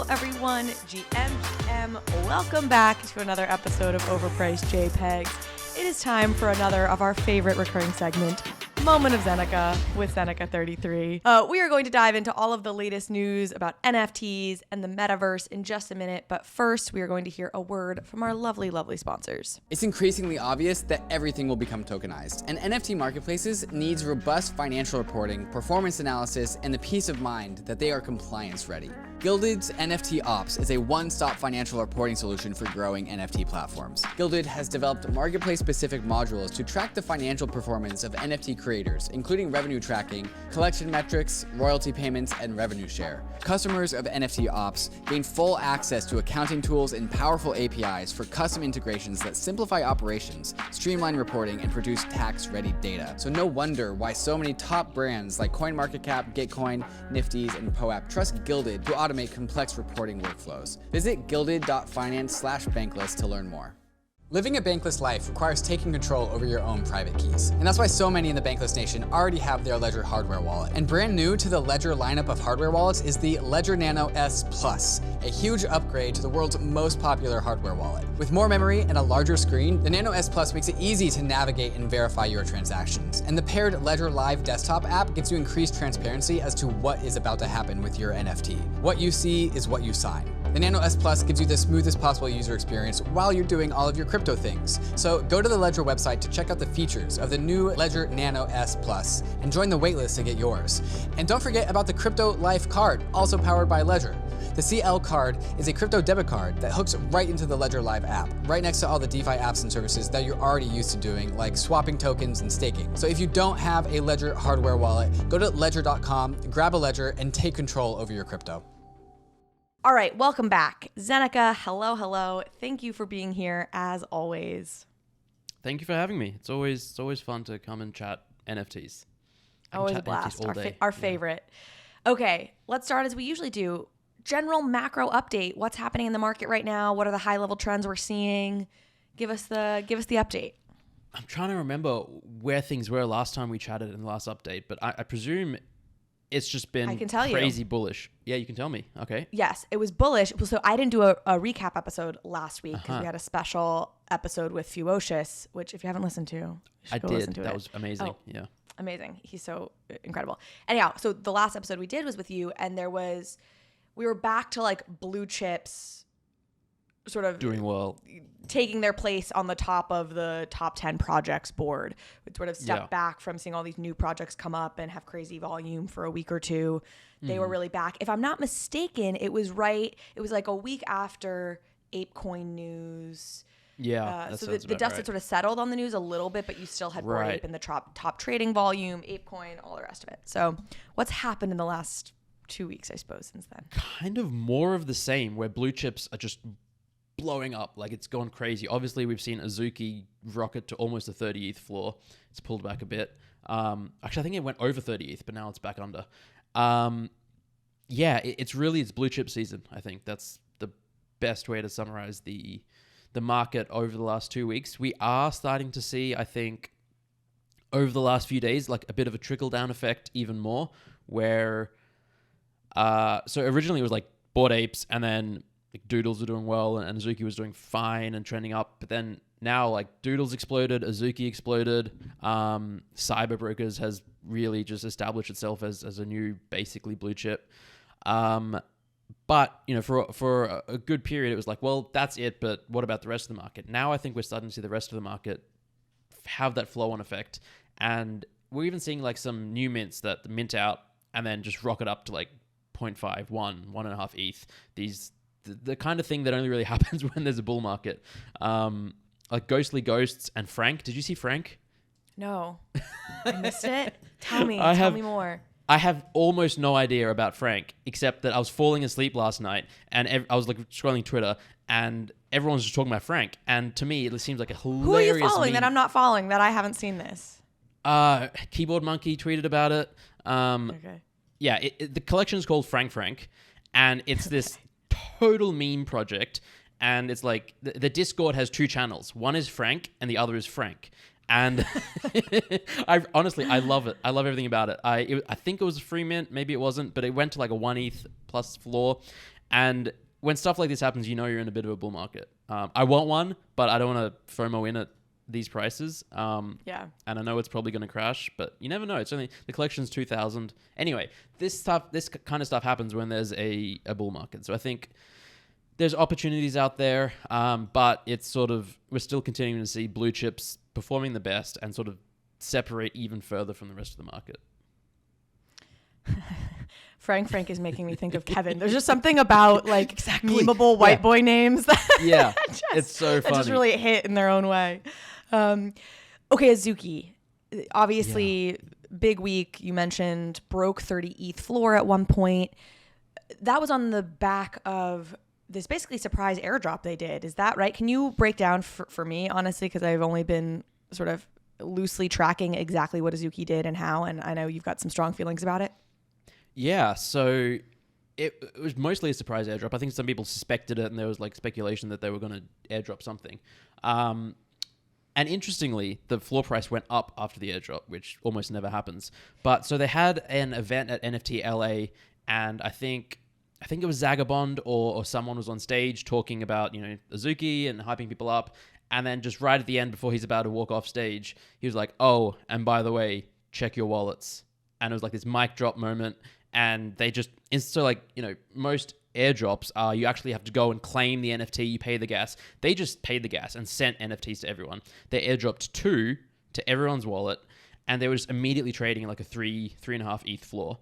Hello everyone, GM. Welcome back to another episode of Overpriced JPEGs. It is time for another of our favorite recurring segment, Moment of Zeneca with Zeneca33. We are going to dive into all of the latest news about NFTs and the metaverse in just a minute, but first we are going to hear a word from our lovely, lovely sponsors. It's increasingly obvious that everything will become tokenized, and NFT marketplaces needs robust financial reporting, performance analysis, and the peace of mind that they are compliance ready. GILDED's NFT Ops is a one-stop financial reporting solution for growing NFT platforms. GILDED has developed marketplace-specific modules to track the financial performance of NFT creators, including revenue tracking, collection metrics, royalty payments, and revenue share. Customers of NFT Ops gain full access to accounting tools and powerful APIs for custom integrations that simplify operations, streamline reporting, and produce tax-ready data. So no wonder why so many top brands like CoinMarketCap, Gitcoin, Nifty's, and POAP trust GILDED to automate complex reporting workflows. Visit gilded.finance/bankless to learn more. Living a bankless life requires taking control over your own private keys. And that's why so many in the Bankless Nation already have their Ledger hardware wallet. And brand new to the Ledger lineup of hardware wallets is the Ledger Nano S Plus, a huge upgrade to the world's most popular hardware wallet. With more memory and a larger screen, the Nano S Plus makes it easy to navigate and verify your transactions. And the paired Ledger Live desktop app gives you increased transparency as to what is about to happen with your NFT. What you see is what you sign. The Nano S Plus gives you the smoothest possible user experience while you're doing all of your crypto things. So go to the Ledger website to check out the features of the new Ledger Nano S Plus and join the waitlist to get yours. And don't forget about the Crypto Life card, also powered by Ledger. The CL card is a crypto debit card that hooks right into the Ledger Live app, right next to all the DeFi apps and services that you're already used to doing, like swapping tokens and staking. So if you don't have a Ledger hardware wallet, go to ledger.com, grab a Ledger, and take control over your crypto. All right, welcome back. Zeneca, hello. Thank you for being here as always. Thank you for having me. It's always fun to come and chat NFTs. Always a blast. Our favorite. Okay, let's start as we usually do. General macro update. What's happening in the market right now? What are the high level trends we're seeing? Give us the update. I'm trying to remember where things were last time we chatted in the last update, but I presume it's just been crazy bullish. Yeah, you can tell me. Okay. Yes, it was bullish. So I didn't do a recap episode last week because we had a special episode with Fuocious, which if you haven't listened to, you should go listen to it. That was amazing. Oh, yeah. Amazing. He's so incredible. Anyhow, so the last episode we did was with you, and we were back to like Bluechip's sort of doing well, taking their place on the top of the top 10 projects board. We'd sort of step back from seeing all these new projects come up and have crazy volume for a week or two. They were really back. If I'm not mistaken, it was like a week after Ape Coin news. Yeah. So the dust had sort of settled on the news a little bit, but you still had Bored Ape in the top trading volume, Ape Coin, all the rest of it. So what's happened in the last 2 weeks, I suppose, since then? Kind of more of the same, where blue chips are just blowing up. Like, it's gone crazy. Obviously, we've seen Azuki rocket to almost the 30 ETH floor. It's pulled back a bit. Actually, I think it went over 30 ETH, but now it's back under. It's blue chip season. I think that's the best way to summarize the market over the last 2 weeks. We are starting to see, I think, over the last few days, like a bit of a trickle down effect even more, where so originally it was like Bored Apes, and then like Doodles were doing well, and Azuki was doing fine and trending up. But then now, like, Doodles exploded, Azuki exploded. Cyber Brokers has really just established itself as a new, basically, blue chip. But, you know, for a good period, it was like, well, that's it, but what about the rest of the market? Now I think we're starting to see the rest of the market have that flow-on effect. And we're even seeing, like, some new mints that mint out and then just rocket up to, like, 0.5, 1.5 ETH. The kind of thing that only really happens when there's a bull market. Like Ghostly Ghosts and Frank. Did you see Frank? No. I missed it. Tell me more. I have almost no idea about Frank, except that I was falling asleep last night and I was like scrolling Twitter and everyone was just talking about Frank. And to me, it seems like a hilarious Who are you following that I'm not following, that I haven't seen this? Keyboard Monkey tweeted about it. Okay. Yeah, the collection is called frankfrank, and it's this total meme project. And it's like the Discord has two channels. One is Frank and the other is Frank. And I love it. I love everything about it. I think it was a free mint. Maybe it wasn't, but it went to like a 1 ETH plus floor. And when stuff like this happens, you know you're in a bit of a bull market. I want one, but I don't want to FOMO in at these prices. Yeah. And I know it's probably going to crash, but you never know. It's only the collection's 2,000. Anyway, this kind of stuff happens when there's a bull market. So I think there's opportunities out there, but it's sort of, we're still continuing to see blue chips performing the best and sort of separate even further from the rest of the market. Frank is making me think of Kevin. There's just something about like memeable white boy names that It's so funny. that just really hit in their own way. Okay, Azuki, obviously big week. You mentioned broke 30 ETH floor at one point. That was on the back of this basically surprise airdrop they did. Is that right? Can you break down for me, honestly, because I've only been sort of loosely tracking exactly what Azuki did and how, and I know you've got some strong feelings about it. Yeah, so it was mostly a surprise airdrop. I think some people suspected it, and there was like speculation that they were going to airdrop something. And interestingly, the floor price went up after the airdrop, which almost never happens. But so they had an event at NFT LA, and I think it was Zagabond or someone was on stage talking about, Azuki and hyping people up. And then just right at the end, before he's about to walk off stage, he was like, "Oh, and by the way, check your wallets." And it was like this mic drop moment. And they just, so like, most airdrops are you actually have to go and claim the NFT, you pay the gas. They just paid the gas and sent NFTs to everyone. They airdropped 2 to everyone's wallet, and they were just immediately trading like a 3.5 ETH floor.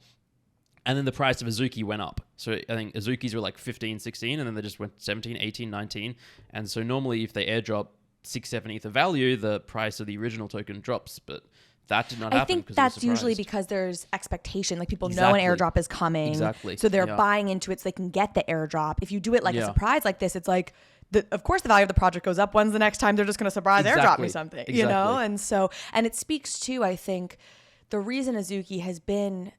And then the price of Azuki went up. So I think Azukis were like 15, 16, and then they just went 17, 18, 19. And so normally if they airdrop 6, 7 ETH of value, the price of the original token drops, but that did not happen. I think that's usually because there's expectation. Like people know an airdrop is coming. Exactly. So they're buying into it so they can get the airdrop. If you do it like a surprise like this, it's like, of course the value of the project goes up. When's the next time they're just going to surprise airdrop me something? And it speaks to, I think, the reason Azuki has been,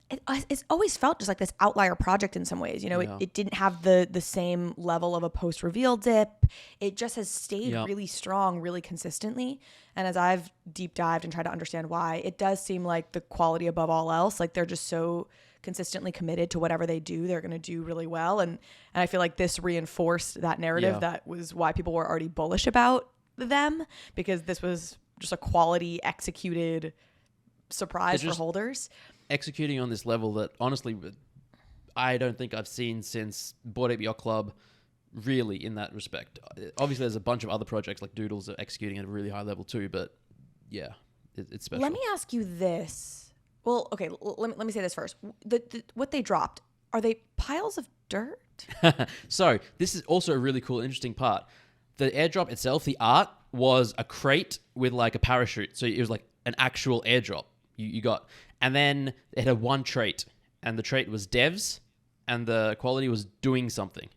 it's always felt just like this outlier project in some ways. It didn't have the same level of a post-reveal dip. It just has stayed really strong, really consistently. And as I've deep dived and tried to understand why, it does seem like the quality above all else. Like they're just so consistently committed to whatever they do, they're going to do really well. And I feel like this reinforced that narrative that was why people were already bullish about them, because this was just a quality executed surprise for holders. Executing on this level that honestly I don't think I've seen since Bored Ape Yacht Club, really, in that respect. Obviously there's a bunch of other projects like Doodles that are executing at a really high level too, but it's special. Let me ask you this. Well, okay, let me say this first. What they dropped, are they piles of dirt? So this is also a really cool, interesting part. The airdrop itself, the art was a crate with like a parachute. So it was like an actual airdrop you got. And then it had one trait, and the trait was devs, and the quality was doing something.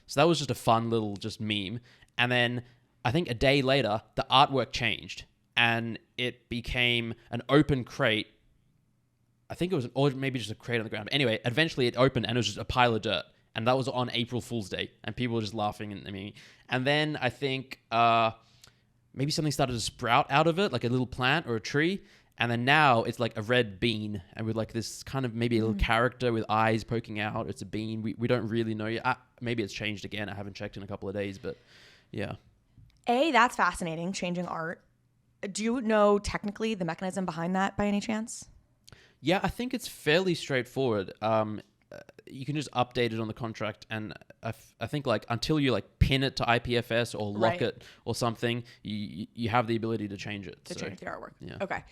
So that was just a fun little just meme. And then I think a day later, the artwork changed, and it became an open crate. I think it was, or maybe just a crate on the ground. But anyway, eventually it opened, and it was just a pile of dirt. And that was on April Fool's Day, and people were just laughing at me. And then I think maybe something started to sprout out of it, like a little plant or a tree. And then now it's like a red bean, and with like this kind of maybe a little character with eyes poking out. It's a bean. We don't really know yet. Maybe it's changed again. I haven't checked in a couple of days, but yeah. That's fascinating, changing art. Do you know technically the mechanism behind that by any chance? Yeah, I think it's fairly straightforward. You can just update it on the contract, and I think like until you like pin it to IPFS or lock it or something, you have the ability to change it. To change the artwork. Yeah. Okay.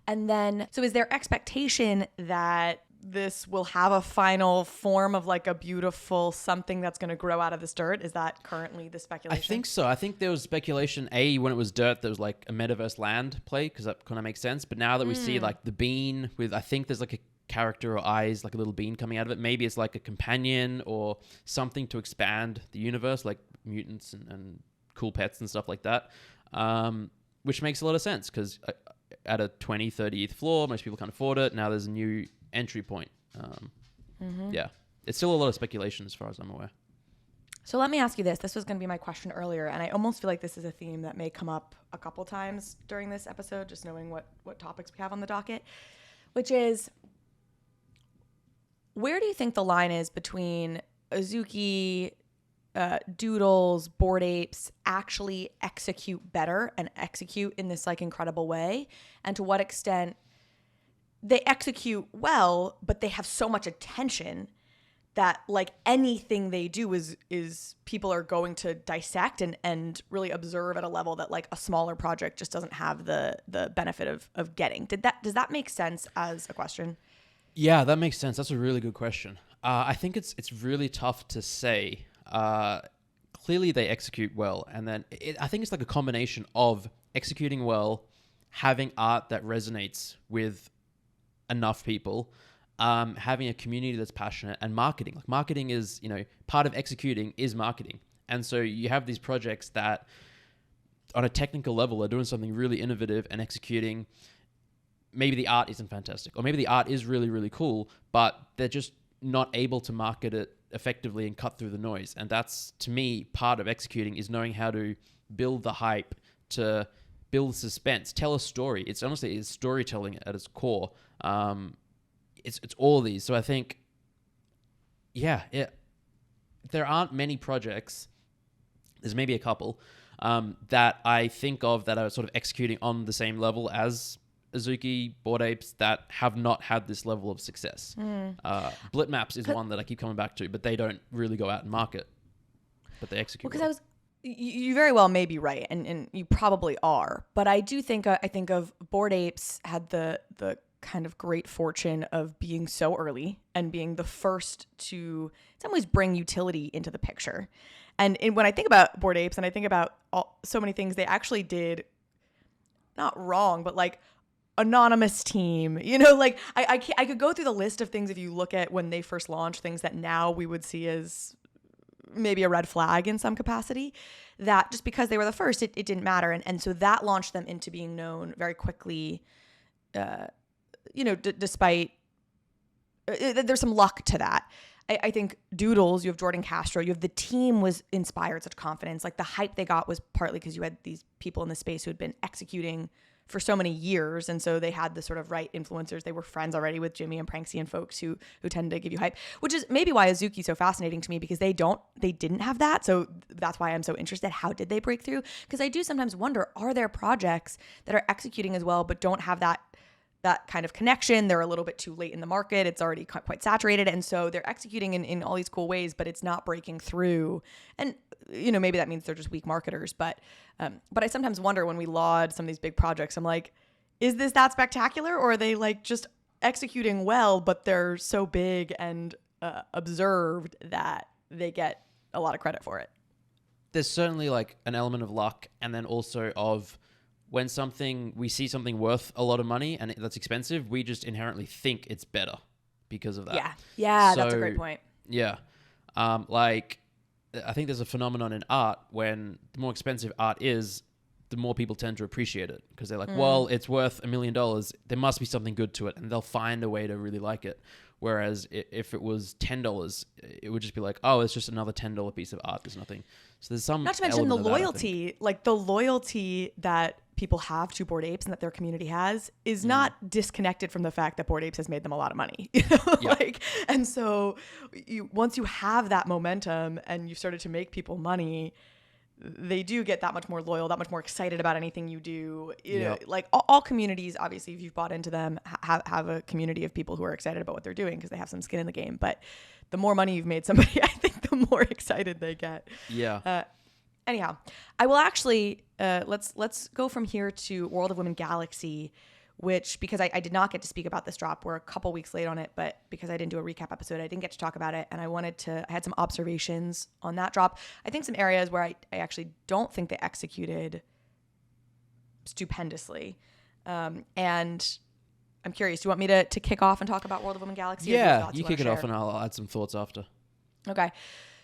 And then, so is there expectation that this will have a final form of like a beautiful something that's going to grow out of this dirt? Is that currently the speculation? I think so. I think there was speculation, when it was dirt, there was like a metaverse land play, because that kind of makes sense. But now that we see like the bean with, I think there's like a character or eyes, like a little bean coming out of it. Maybe it's like a companion or something to expand the universe, like mutants and cool pets and stuff like that, which makes a lot of sense, because at a 20, 30 ETH floor, most people can't afford it. Now there's a new entry point. Yeah, it's still a lot of speculation as far as I'm aware. So let me ask you this. This was going to be my question earlier, and I almost feel like this is a theme that may come up a couple times during this episode, just knowing what topics we have on the docket, which is, where do you think the line is between Azuki, Doodles, Bored Apes actually execute better and execute in this like incredible way, and to what extent they execute well, but they have so much attention that like anything they do is people are going to dissect and really observe at a level that like a smaller project just doesn't have the benefit of getting. Does that make sense as a question? Yeah, that makes sense. That's a really good question. I think it's really tough to say. Clearly they execute well, and then I think it's like a combination of executing well, having art that resonates with enough people, having a community that's passionate, and marketing. Like marketing is, part of executing is marketing. And so you have these projects that on a technical level are doing something really innovative and executing. Maybe the art isn't fantastic, or maybe the art is really, really cool, but they're just not able to market it effectively and cut through the noise. And that's, to me, part of executing is knowing how to build the hype, to build suspense, tell a story. It's honestly, it's storytelling at its core. It's all of these. So I think, there aren't many projects. There's maybe a couple that I think of that are sort of executing on the same level as Azuki, Bored Apes, that have not had this level of success. Blitmaps is one that I keep coming back to, but they don't really go out and market, but they execute. Well, because you very well may be right, and you probably are, but I do think I think of Bored Apes had the kind of great fortune of being so early and being the first to, in some ways, bring utility into the picture. And when I think about Bored Apes, and I think about so many things they actually did, not wrong, but like anonymous team, like I could go through the list of things if you look at when they first launched, things that now we would see as maybe a red flag in some capacity, that just because they were the first, it didn't matter. And so that launched them into being known very quickly, despite there's some luck to that. I think Doodles, you have Jordan Castro, you have the team was inspired such confidence. Like the hype they got was partly because you had these people in the space who had been executing for so many years. And so they had the sort of right influencers. They were friends already with Jimmy and Pranksy and folks who tend to give you hype, which is maybe why Azuki is so fascinating to me, because they didn't have that. So that's why I'm so interested. How did they break through? Because I do sometimes wonder, are there projects that are executing as well, but don't have that kind of connection? They're a little bit too late in the market. It's already quite saturated. And so they're executing in all these cool ways, but it's not breaking through. And, maybe that means they're just weak marketers. But I sometimes wonder when we laud some of these big projects, I'm like, is this that spectacular? Or are they like just executing well, but they're so big and observed that they get a lot of credit for it? There's certainly like an element of luck, and then also of when we see something worth a lot of money and that's expensive, we just inherently think it's better because of that. Yeah, that's a great point. Yeah. I think there's a phenomenon in art when the more expensive art is, the more people tend to appreciate it because they're like, well, it's worth $1 million. There must be something good to it, and they'll find a way to really like it. Whereas if it was $10, it would just be like, oh, it's just another $10 piece of art. There's nothing. So there's some. Not to mention the loyalty, like the loyalty that people have to Bored Apes and that their community has is not disconnected from the fact that Bored Apes has made them a lot of money. And so once you have that momentum and you've started to make people money, they do get that much more loyal, that much more excited about anything you do. Like all communities, obviously, if you've bought into them, have a community of people who are excited about what they're doing because they have some skin in the game. But the more money you've made somebody, I think the more excited they get. Yeah. Anyhow, I will actually let's go from here to World of Women Galaxy, which, because I did not get to speak about this drop, we're a couple weeks late on it, but because I didn't do a recap episode, I didn't get to talk about it, and I had some observations on that drop. I think some areas where I actually don't think they executed stupendously, and I'm curious, do you want me to kick off and talk about World of Women Galaxy? Yeah, you kick it off and I'll add some thoughts after. Okay.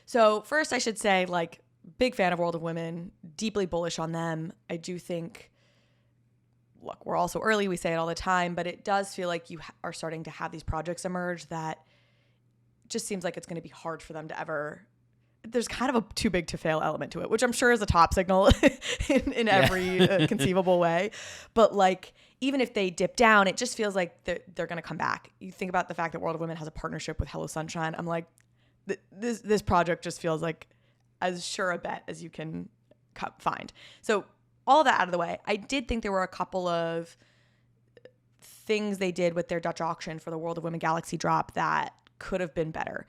So first I should say, like, big fan of World of Women, deeply bullish on them. I do think, look, we're also early, we say it all the time, but it does feel like you are starting to have these projects emerge that just seems like it's going to be hard for them to ever, there's kind of a too big to fail element to it, which I'm sure is a top signal in every conceivable way. But like, even if they dip down, it just feels like they're going to come back. You think about the fact that World of Women has a partnership with Hello Sunshine. I'm like, this project just feels like as sure a bet as you can find. So all that out of the way, I did think there were a couple of things they did with their Dutch auction for the World of Women Galaxy drop that could have been better.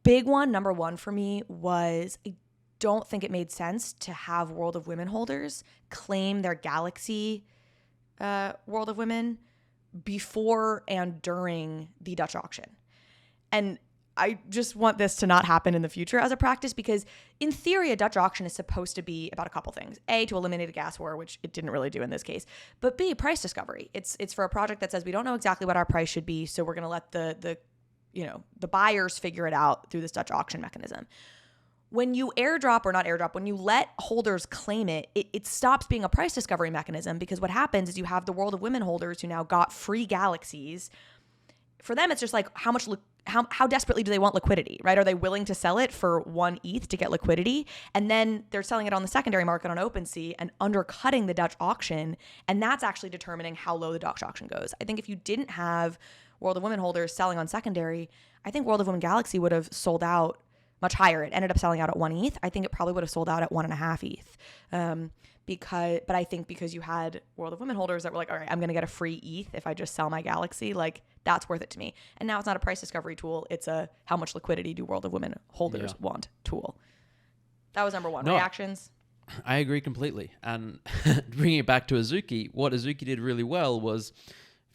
Big one, number one for me, was I don't think it made sense to have World of Women holders claim their Galaxy World of Women before and during the Dutch auction. And I just want this to not happen in the future as a practice, because in theory, a Dutch auction is supposed to be about a couple things. A, to eliminate a gas war, which it didn't really do in this case. But B, price discovery. It's for a project that says we don't know exactly what our price should be, so we're going to let the buyers figure it out through this Dutch auction mechanism. When you airdrop or not airdrop, when you let holders claim it, it stops being a price discovery mechanism, because what happens is you have the World of Women holders who now got free galaxies. For them, it's just like how desperately do they want liquidity, right? Are they willing to sell it for 1 ETH to get liquidity? And then they're selling it on the secondary market on OpenSea and undercutting the Dutch auction. And that's actually determining how low the Dutch auction goes. I think if you didn't have World of Women holders selling on secondary, I think World of Women Galaxy would have sold out much higher. It ended up selling out at 1 ETH. I think it probably would have sold out at 1.5 ETH. But I think because you had World of Women holders that were like, all right, I'm going to get a free ETH if I just sell my Galaxy, like that's worth it to me. And now it's not a price discovery tool. It's a how much liquidity do World of Women holders want tool. That was number one. No, reactions? I agree completely. And bringing it back to Azuki, what Azuki did really well was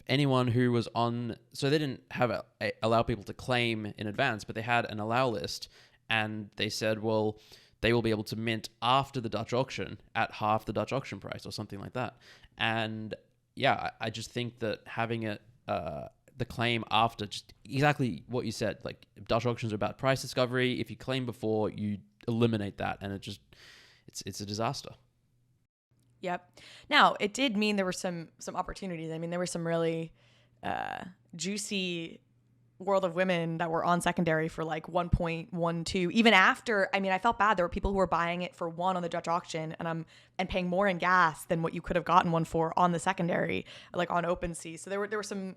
anyone who was on, so they didn't have allow people to claim in advance, but they had an allow list, and they said, well, they will be able to mint after the Dutch auction at half the Dutch auction price or something like that. And yeah, I just think that having it, the claim after, just exactly what you said, like Dutch auctions are about price discovery. If you claim before, you eliminate that, and it's a disaster. Yep. Now, it did mean there were some opportunities. I mean, there were some really juicy World of Women that were on secondary for like 1.12. Even after, I mean, I felt bad. There were people who were buying it for 1 on the Dutch auction and paying more in gas than what you could have gotten one for on the secondary, like on OpenSea. So there were some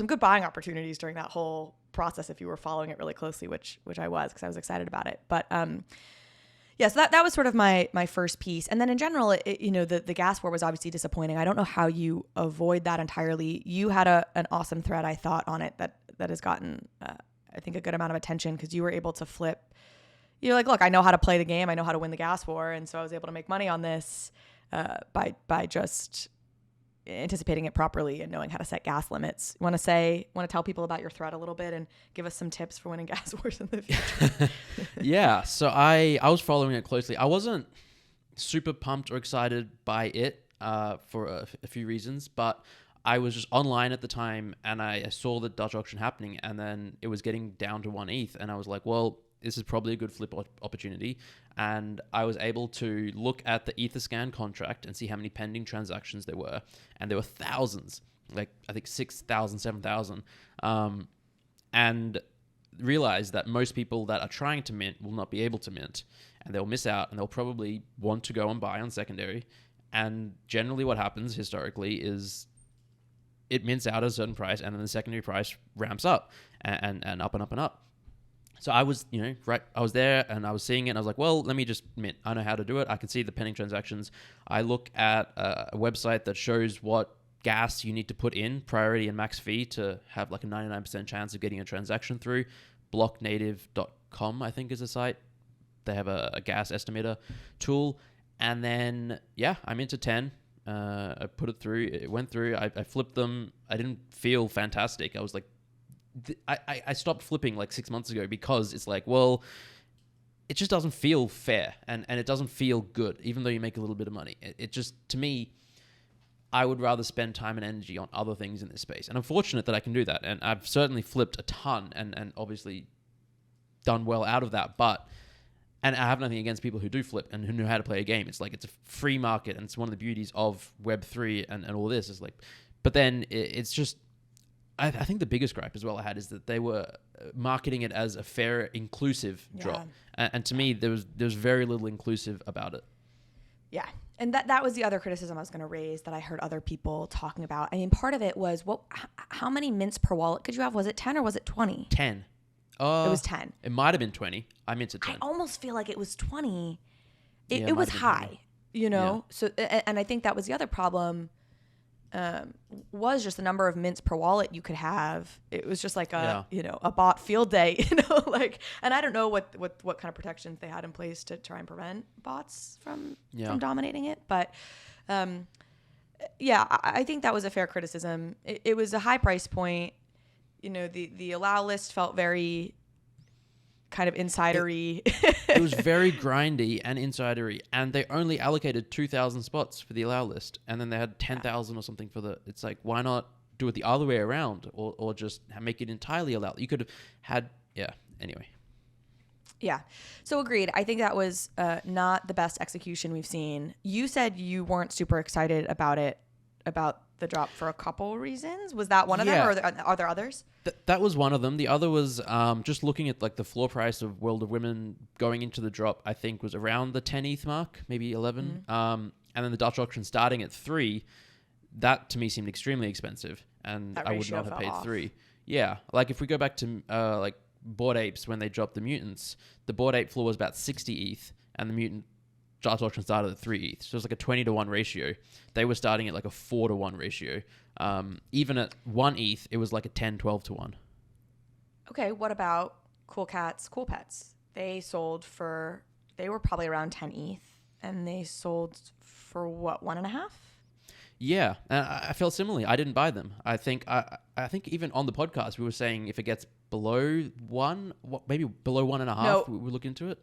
good buying opportunities during that whole process if you were following it really closely, which I was, because I was excited about it. But yeah, so that was sort of my first piece. And then in general, the gas war was obviously disappointing. I don't know how you avoid that entirely. You had an awesome thread, I thought, on it that has gotten, I think, a good amount of attention, because you were able to flip. You're like, look, I know how to play the game. I know how to win the gas war. And so I was able to make money on this by just anticipating it properly and knowing how to set gas limits. Want to tell people about your thread a little bit and give us some tips for winning gas wars in the future? Yeah, so I was following it closely. I wasn't super pumped or excited by it for a few reasons, but I was just online at the time, and I saw the Dutch auction happening, and then it was getting down to 1 ETH, and I was like, well, this is probably a good flip opportunity. And I was able to look at the Etherscan contract and see how many pending transactions there were. And there were thousands, like I think 6,000, 7,000. And realize that most people that are trying to mint will not be able to mint, and they'll miss out, and they'll probably want to go and buy on secondary. And generally what happens historically is it mints out at a certain price, and then the secondary price ramps up and up and up and up. So I was, I was there and I was seeing it, and I was like, well, let me just mint. I know how to do it. I can see the pending transactions. I look at a website that shows what gas you need to put in, priority and max fee, to have like a 99% chance of getting a transaction through. Blocknative.com, I think, is a site. They have a gas estimator tool. And then, yeah, I'm into 10. I put it through. It went through. I flipped them. I didn't feel fantastic. I was like, I stopped flipping like 6 months ago, because it's like, well, it just doesn't feel fair, and it doesn't feel good, even though you make a little bit of money. It just, to me, I would rather spend time and energy on other things in this space. And I'm fortunate that I can do that. And I've certainly flipped a ton and obviously done well out of that. And I have nothing against people who do flip and who know how to play a game. It's like, it's a free market, and it's one of the beauties of Web3 and all this is like, but then it's just, I think the biggest gripe as well I had is that they were marketing it as a fair, inclusive drop. And to me, there was very little inclusive about it. Yeah. And that was the other criticism I was going to raise that I heard other people talking about. I mean, part of it was, how many mints per wallet could you have? Was it 10 or was it 20? 10. It was 10. It might have been 20. I meant to 10. I almost feel like it was 20. It, Yeah, it was might have been high, 20. you know? So, and I think that was the other problem, was just the number of mints per wallet you could have. It was just like a, a bot field day, like, and I don't know what kind of protections they had in place to try and prevent bots from dominating it. But, I think that was a fair criticism. It was a high price point. The allow list felt very kind of insidery. It was very grindy and insidery, and they only allocated 2,000 spots for the allow list, and then they had 10,000 or something for the. It's like, why not do it the other way around, or just make it entirely allow? You could have had, anyway. Yeah. So agreed. I think that was not the best execution we've seen. You said you weren't super excited about the drop for a couple reasons. Was that one of them, or are there others? That was one of them. The other was just looking at like the floor price of World of Women going into the drop, I think was around the 10 ETH mark, maybe 11. And then the Dutch auction starting at 3. That to me seemed extremely expensive, and I would not have paid 3. Yeah. Like if we go back to like Bored Apes when they dropped the mutants, the Bored Ape floor was about 60 ETH, and the mutant Dutch auction started at 3 ETH. So it was like a 20-to-1 ratio. They were starting at like a 4-to-1 ratio. Even at 1 ETH, it was like a 10, 12-to-1. Okay, what about Cool Cats, Cool Pets? They were probably around 10 ETH, and they sold for what, 1.5? Yeah, and I felt similarly. I didn't buy them. I think even on the podcast we were saying if it gets below 1, maybe below 1.5, we look into it.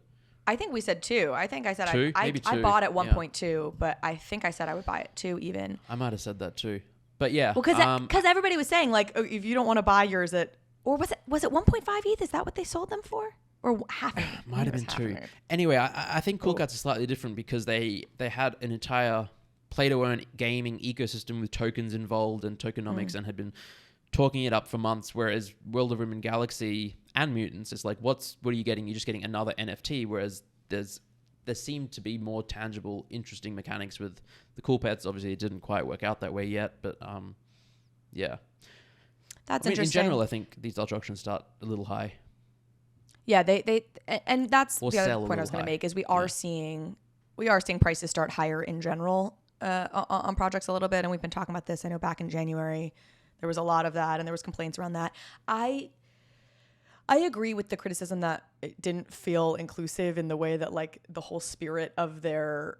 I think we said 2. I think I said 2? I Maybe 2. I bought at 1.2, but I think I said I would buy it 2 even. I might have said that too. But yeah. Well, because everybody was saying like, if you don't want to buy yours at, or was it 1.5 ETH? Is that what they sold them for? Or half? Might have been 2. Anyway, I think Cool Cats are slightly different because they had an entire play-to-earn gaming ecosystem with tokens involved and tokenomics and had been talking it up for months, whereas World of Women Galaxy and Mutants, it's like, what are you getting? You're just getting another NFT, whereas there seemed to be more tangible, interesting mechanics with the Cool Pets. Obviously, it didn't quite work out that way yet, but yeah. That's interesting. In general, I think these Dutch auctions start a little high. Yeah, and that's Or the other point I was going to make is we are seeing prices start higher in general on projects a little bit, and we've been talking about this. I know back in January there was a lot of that, and there was complaints around that. I agree with the criticism that it didn't feel inclusive in the way that like the whole spirit of their,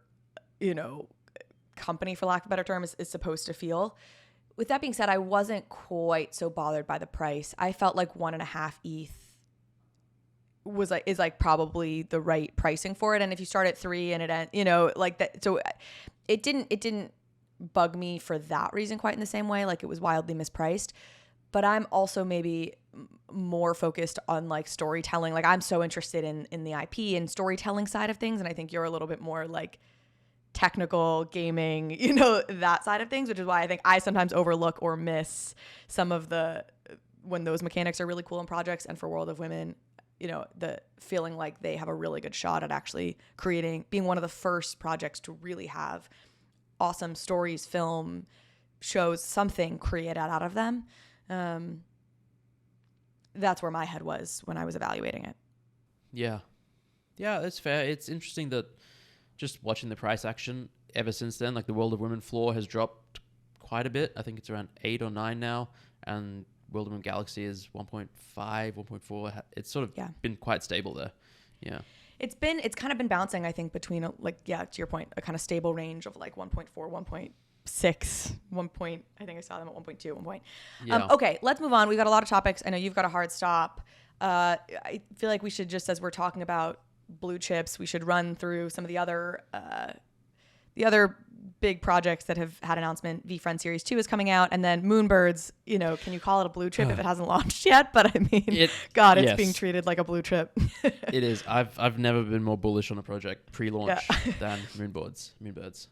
company, for lack of a better term, is supposed to feel. With that being said, I wasn't quite so bothered by the price. I felt like 1.5 ETH is probably the right pricing for it. And if you start at 3 and it like that, so it didn't bug me for that reason quite in the same way. Like it was wildly mispriced, but I'm also maybe more focused on like storytelling. Like I'm so interested in the IP and storytelling side of things. And I think you're a little bit more like technical gaming, that side of things, which is why I think I sometimes overlook or miss some of when those mechanics are really cool in projects. And for World of Women, the feeling like they have a really good shot at actually being one of the first projects to really have awesome stories, film, shows, something created out of them. That's where my head was when I was evaluating it. Yeah, that's fair. It's interesting that just watching the price action ever since then, like the World of Women floor has dropped quite a bit. I think it's around 8 or 9 now, and World of Women Galaxy is 1.5, 1.4. It's sort of been quite stable there. Yeah. It's kind of been bouncing, I think, between to your point, a kind of stable range of like 1.4, 1.6, I think I saw them at 1.2 at one point. Yeah. Okay, let's move on. We've got a lot of topics. I know you've got a hard stop. I feel like we should just, as we're talking about Bluechips, we should run through some of the other big projects that have had announcement. VeeFriends Series 2 is coming out, and then Moonbirds, can you call it a blue chip if it hasn't launched yet? But I mean, it's being treated like a blue chip. It is. I've never been more bullish on a project pre-launch than Moonbirds.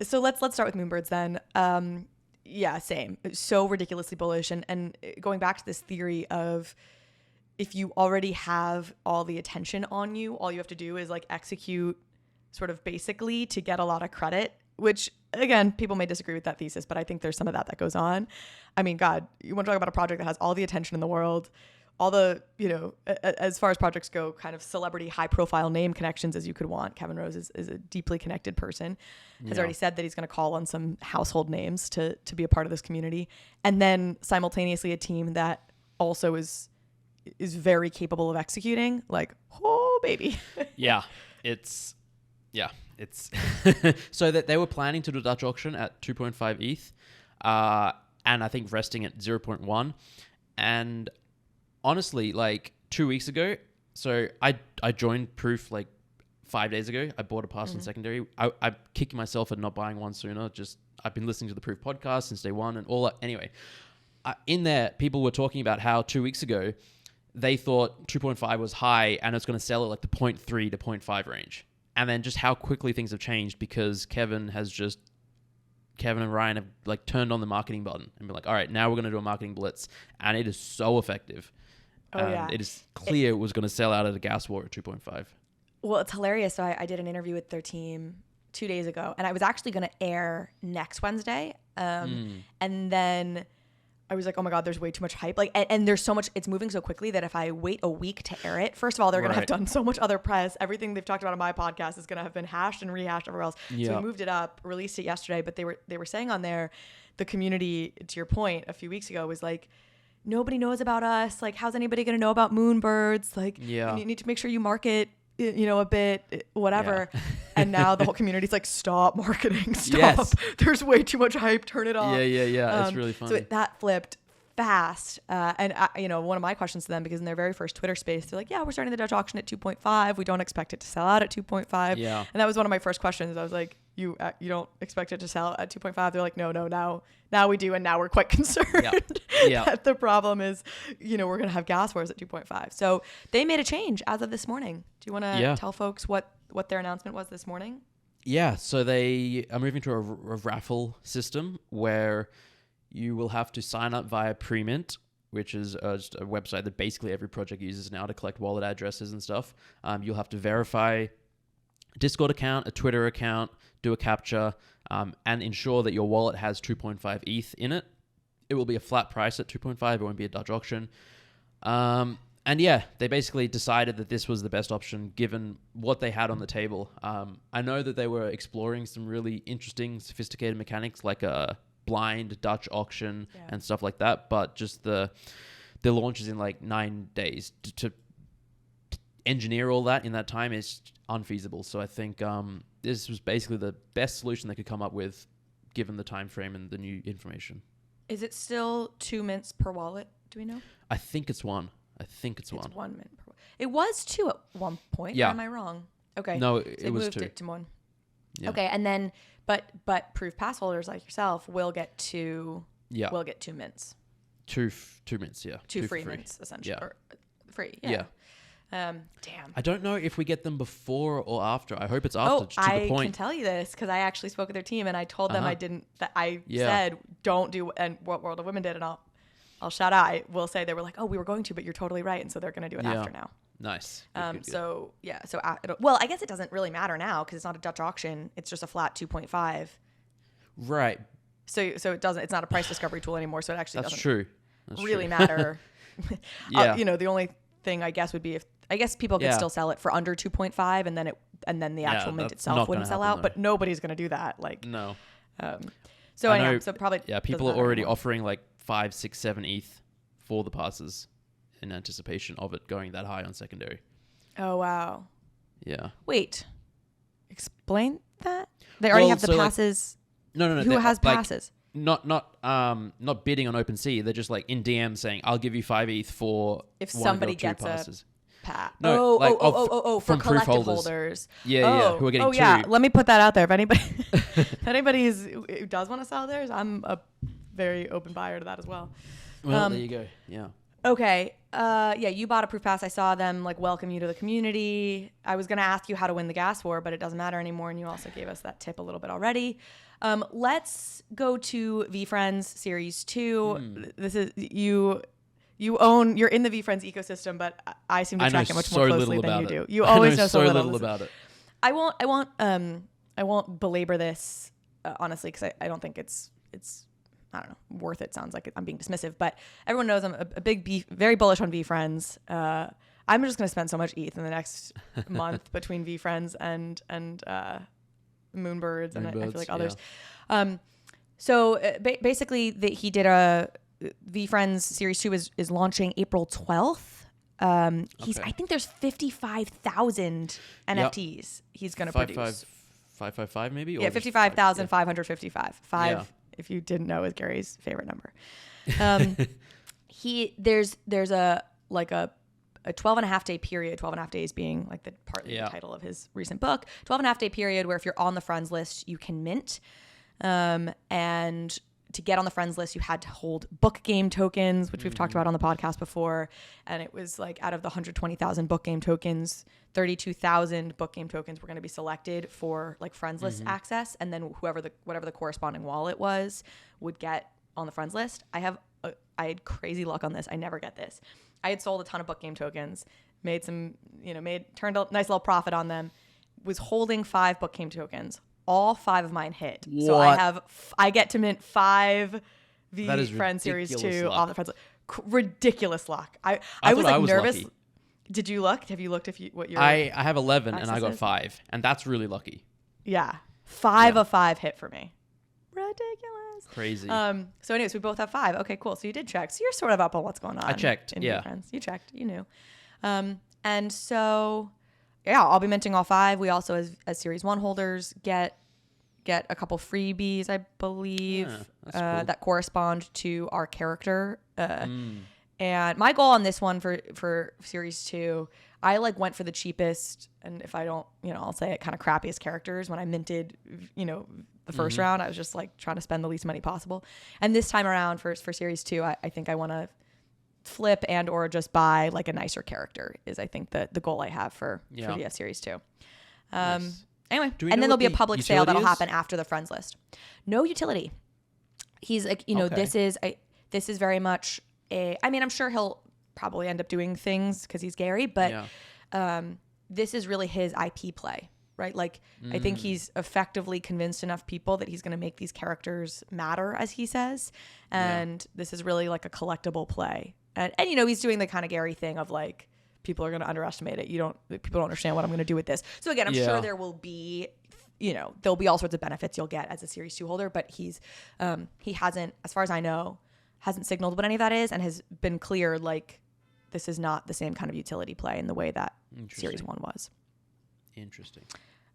So let's start with Moonbirds then. Same. So ridiculously bullish, and going back to this theory of if you already have all the attention on you, all you have to do is like execute sort of basically to get a lot of credit, which again, people may disagree with that thesis, but I think there's some of that goes on. I mean, God, you want to talk about a project that has all the attention in the world, all the, as far as projects go, kind of celebrity, high profile name connections as you could want. Kevin Rose is a deeply connected person, has already said that he's going to call on some household names to be a part of this community. And then simultaneously a team that also is very capable of executing, like, oh baby. It's so that they were planning to do a Dutch auction at 2.5 ETH, and I think resting at 0.1. And honestly, like 2 weeks ago, so I joined Proof like 5 days ago. I bought a pass on secondary. I'm kicking myself at not buying one sooner. I've been listening to the Proof podcast since day one and all that. Anyway, in there, people were talking about how 2 weeks ago they thought 2.5 was high and it's going to sell at like the 0.3 to 0.5 range. And then just how quickly things have changed because Kevin and Ryan have like turned on the marketing button and been like, all right, now we're going to do a marketing blitz. And it is so effective. It is clear it was going to sell out at a gas war at 2.5. Well, it's hilarious. So I did an interview with their team 2 days ago, and I was actually going to air next Wednesday. And then I was like, oh my God, there's way too much hype. Like, and there's so much, it's moving so quickly that if I wait a week to air it, first of all, they're going to have done so much other press. Everything they've talked about on my podcast is going to have been hashed and rehashed everywhere else. So we moved it up, released it yesterday, but they were saying on there, the community, to your point, a few weeks ago was like, nobody knows about us. Like, how's anybody going to know about Moonbirds? Like, you need to make sure you market, a bit, whatever. Yeah. And now the whole community's like, stop marketing, stop. Yes. There's way too much hype. Turn it off. Yeah. It's really funny. So that flipped fast. And one of my questions to them, because in their very first Twitter space, they're like, yeah, we're starting the Dutch auction at 2.5. We don't expect it to sell out at 2.5. Yeah. And that was one of my first questions. I was like, you don't expect it to sell at 2.5? They're like, no, now we do. And now we're quite concerned that the problem is, we're going to have gas wars at 2.5. So they made a change as of this morning. Do you want to tell folks what their announcement was this morning? Yeah. So they are moving to a raffle system where you will have to sign up via Premint, which is just a website that basically every project uses now to collect wallet addresses and stuff. You'll have to verify a Discord account, a Twitter account, do a captcha, and ensure that your wallet has 2.5 ETH in it. It will be a flat price at 2.5. It won't be a Dutch auction. And yeah, they basically decided that this was the best option given what they had on the table. I know that they were exploring some really interesting, sophisticated mechanics like a blind Dutch auction and stuff like that, but just the launch is in like 9 days. To engineer all that in that time is unfeasible. So I think this was basically the best solution they could come up with given the time frame and the new information. Is it still 2 mints per wallet? Do we know? I think it's one. It's 1 mint per wallet. It was 2 at one point. Yeah. Or am I wrong? Okay. No, so it was moved 2. It to 1. Yeah. Okay, and then but Proof pass holders like yourself will get 2. Yeah. Will get 2 mints. 2 mints. Yeah. 2 free mints essentially. Yeah. Or free. Yeah. Damn. I don't know if we get them before or after. I hope it's after. I can tell you this because I actually spoke with their team and I told them I said don't do and what World of Women did, and I'll shout out. I will say they were like, oh, we were going to, but you're totally right, and so they're going to do it after now. Nice. Good. So I guess it doesn't really matter now because it's not a Dutch auction. It's just a flat 2.5. Right. So it doesn't. It's not a price discovery tool anymore. So it actually doesn't really true. matter. The only thing I guess would be if people could still sell it for under 2.5, and then the actual mint itself wouldn't sell out. But nobody's going to do that. Like no. So anyway, so probably people are already offering like 5, 6, 7 ETH for the passes in anticipation of it going that high on secondary. Oh wow. Yeah. Wait. Explain that? They already have the passes. No. Who has passes? Not bidding on OpenSea. They're just like in DM saying, "I'll give you 5 ETH for if somebody gets passes." No, for collective holders. Yeah, who are getting 2. Yeah, let me put that out there. If anybody who does want to sell theirs, I'm a very open buyer to that as well. Well, there you go. Yeah. Okay. You bought a Proof pass. I saw them like welcome you to the community. I was going to ask you how to win the gas war, but it doesn't matter anymore. And you also gave us that tip a little bit already. Let's go to VeeFriends Series 2. This is you're in the VeeFriends ecosystem, but I seem to track it much more closely than you do. You always know so little about it. I won't belabor this honestly because I don't think it's I don't know, worth it sounds like I'm being dismissive, but everyone knows I'm a big very bullish on VeeFriends. I'm just going to spend so much ETH in the next month between VeeFriends and Moonbirds, and I feel like others. Yeah. Basically, he did a VeeFriends Series 2 is launching April 12th. I think there's 55,000 NFTs he's going to produce. 555 maybe? Yeah, 55,555. Five, if you didn't know, is Gary's favorite number. There's a 12.5 day period, 12.5 days being like the title of his recent book, 12.5 day period where if you're on the friends list, you can mint. And to get on the friends list, you had to hold book game tokens, which we've talked about on the podcast before. And it was like out of the 120,000 book game tokens, 32,000 book game tokens were going to be selected for like friends list access. And then whatever the corresponding wallet was would get on the friends list. I had crazy luck on this. I never get this. I had sold a ton of book game tokens, turned a nice little profit on them, was holding 5 book game tokens. All 5 of mine hit. What? So I get to mint 5 VeeFriends Series 2 luck. off the friends. Ridiculous luck. I was nervous. Lucky. Did you look? Have you looked what your I have 11 and I got 5, and that's really lucky. Yeah. 5 of 5 hit for me. Ridiculous. Crazy. So anyways, we both have 5. Okay, cool. So you did check. So you're sort of up on what's going on. I checked. In Yeah. VeeFriends. You checked. You knew. And so yeah, I'll be minting all 5. We also, as Series 1 holders, get a couple freebies, I believe, that's cool. that correspond to our character. And my goal on this one for Series 2, I went for the cheapest, and if I don't, I'll say it, kind of crappiest characters. When I minted, the first round, I was just trying to spend the least money possible. And this time around for Series 2, I think I want to flip and or just buy a nicer character is I think the goal I have for VF Series 2. Nice. Anyway, and then there'll be a public sale that'll happen after the friends list. No utility. He's okay. This is very much I'm sure he'll probably end up doing things because he's Gary, but this is really his IP play, right? I think he's effectively convinced enough people that he's going to make these characters matter, as he says. And this is really a collectible play. And he's doing the kind of Gary thing of people are going to underestimate it. People don't understand what I'm going to do with this. So again, I'm sure there will be, there'll be all sorts of benefits you'll get as a Series 2 holder, but he hasn't, as far as I know, hasn't signaled what any of that is and has been clear, this is not the same kind of utility play in the way that Series 1 was. Interesting.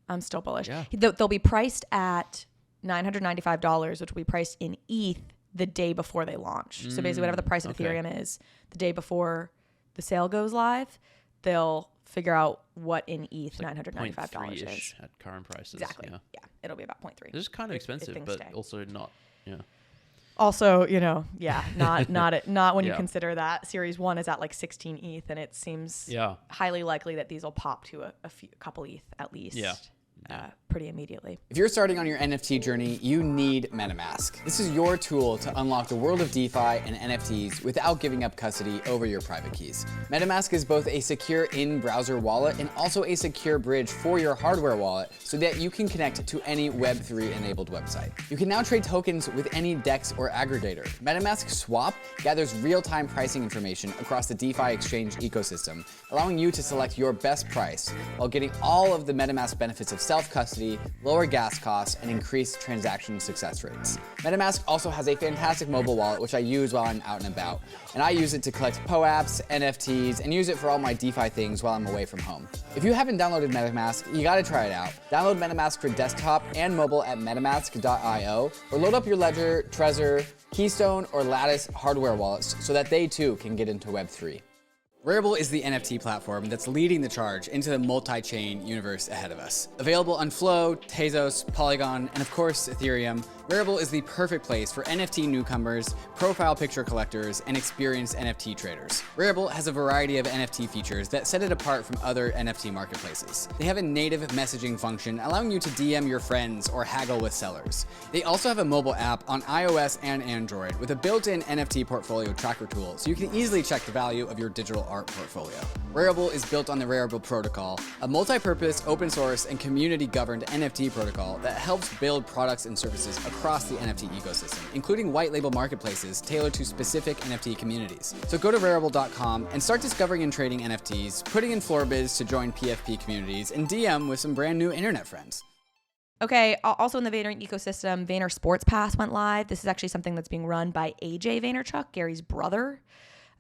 I'm still bullish. Yeah. They'll be priced at $995, which will be priced in ETH the day before they launch. So basically whatever the price of Ethereum is the day before the sale goes live, they'll figure out what in ETH $995 is. At current prices. Exactly. Yeah. It'll be about 0.3. This is kind of expensive, but also not. Yeah. Also, not when you consider that Series 1 is at 16 ETH, and it seems highly likely that these will pop to a couple ETH at least. Yeah. Pretty immediately. If you're starting on your NFT journey, you need MetaMask. This is your tool to unlock the world of DeFi and NFTs without giving up custody over your private keys. MetaMask is both a secure in-browser wallet and also a secure bridge for your hardware wallet so that you can connect to any Web3 enabled website. You can now trade tokens with any DEX or aggregator. MetaMask Swap gathers real-time pricing information across the DeFi exchange ecosystem, allowing you to select your best price while getting all of the MetaMask benefits of self-custody, lower gas costs, and increased transaction success rates. MetaMask also has a fantastic mobile wallet, which I use while I'm out and about. And I use it to collect POAPs, NFTs, and use it for all my DeFi things while I'm away from home. If you haven't downloaded MetaMask, you gotta try it out. Download MetaMask for desktop and mobile at metamask.io, or load up your Ledger, Trezor, Keystone, or Lattice hardware wallets so that they too can get into Web3. RARIBLE is the NFT platform that's leading the charge into the multi-chain universe ahead of us. Available on Flow, Tezos, Polygon, and of course Ethereum, RARIBLE is the perfect place for NFT newcomers, profile picture collectors, and experienced NFT traders. RARIBLE has a variety of NFT features that set it apart from other NFT marketplaces. They have a native messaging function allowing you to DM your friends or haggle with sellers. They also have a mobile app on iOS and Android with a built-in NFT portfolio tracker tool so you can easily check the value of your digital art portfolio. RARIBLE is built on the RARIBLE protocol, a multi-purpose, open source, and community-governed NFT protocol that helps build products and services across the NFT ecosystem, including white label marketplaces tailored to specific NFT communities. So go to rarible.com and start discovering and trading NFTs, putting in floor bids to join PFP communities, and DM with some brand new internet friends. Okay, also in the Vayner ecosystem, Vayner Sports Pass went live. This is actually something that's being run by AJ Vaynerchuk, Gary's brother.